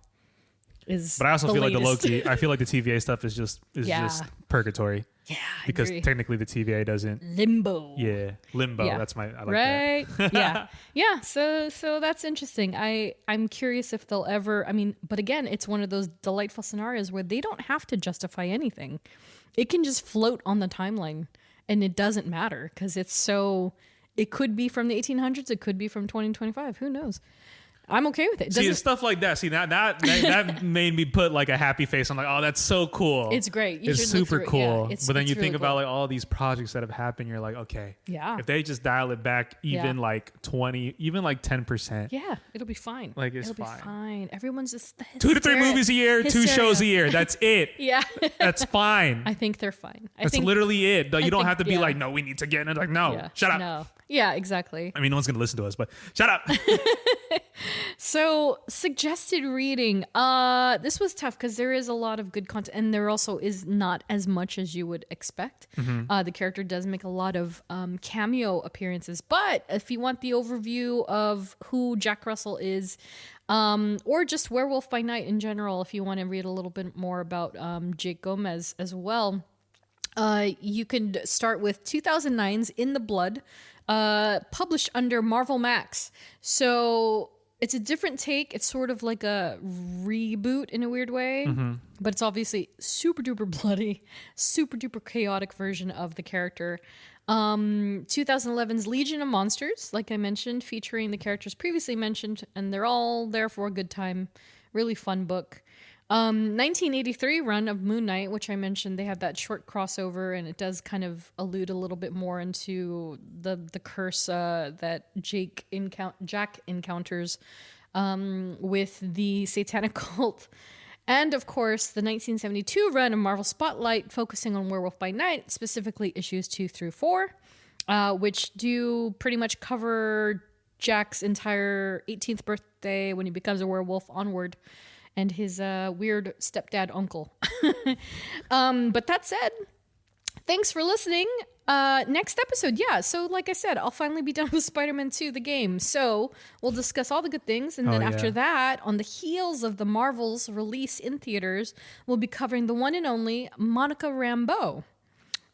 is But I also feel like the latest. Loki, I feel like the TVA stuff is just Yeah. purgatory Yeah, I because agree. technically the TVA doesn't. Limbo. Yeah, limbo. Yeah. That's my. I like Right. Yeah. Yeah. So that's interesting. I'm curious if they'll ever. I mean, but again, it's one of those delightful scenarios where they don't have to justify anything. It can just float on the timeline, and it doesn't matter because it's so. It could be from the 1800s. It could be from 2025. Who knows? I'm okay with it. See, Doesn't- it's stuff like that. See, that made me put like a happy face. I'm like, oh, that's so cool. It's great. You It's should look super through it. cool. Yeah, it's- but then it's you really think about cool. like all these projects that have happened. You're like, okay, Yeah. if they just dial it back even Yeah. like 20, even like 10%. Yeah, it'll be fine. Like, it's it'll fine. be fine. Everyone's just 2 to 3 movies a year, 2 hysteria. shows a year. That's it. Yeah, That's fine. I think they're fine. I That's think literally it. You don't think- have to be yeah. like, no, we need to get in it. Like, no, yeah, shut up. No, yeah, exactly. I mean, no one's gonna listen to us, but shut up. So suggested reading. This was tough because there is a lot of good content, and there also is not as much as you would expect. The character does make a lot of cameo appearances, but if you want the overview of who Jack Russell is, or just Werewolf by Night in general, if you want to read a little bit more about Jake Gomez as well, you can start with 2009's In the Blood, published under Marvel Max. So it's a different take. It's sort of like a reboot in a weird way, but it's obviously super duper bloody, super duper chaotic version of the character. 2011's Legion of Monsters, like I mentioned, featuring the characters previously mentioned, and they're all there for a good time. Really fun book. 1983 run of Moon Knight, which I mentioned, they have that short crossover, and it does kind of allude a little bit more into the curse that Jack encounters with the satanic cult. And of course, the 1972 run of Marvel Spotlight, focusing on Werewolf by Night, specifically issues 2 through 4, which do pretty much cover Jack's entire 18th birthday when he becomes a werewolf onward, and his weird stepdad uncle. But that said, thanks for listening. Next episode, yeah. So like I said, I'll finally be done with Spider-Man 2, the game. So we'll discuss all the good things. And then after that, on the heels of the Marvel's release in theaters, we'll be covering the one and only Monica Rambeau.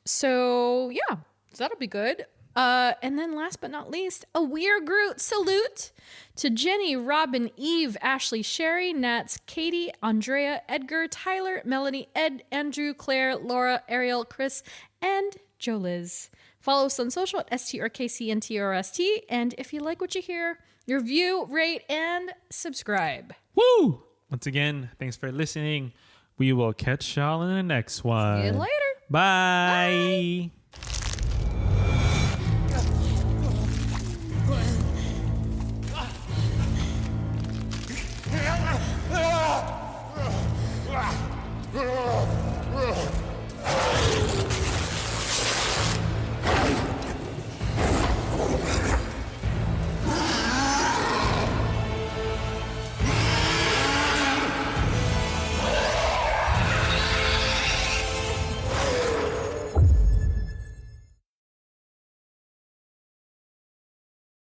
So yeah, so that'll be good. And then last but not least, a We're Groot salute to Jenny, Robin, Eve, Ashley, Sherry, Nats, Katie, Andrea, Edgar, Tyler, Melanie, Ed, Andrew, Claire, Laura, Ariel, Chris, and Joe Liz. Follow us on social at STRKCNTRST. And if you like what you hear, review, rate, and subscribe. Woo! Once again, thanks for listening. We will catch y'all in the next one. See you later. Bye. Bye.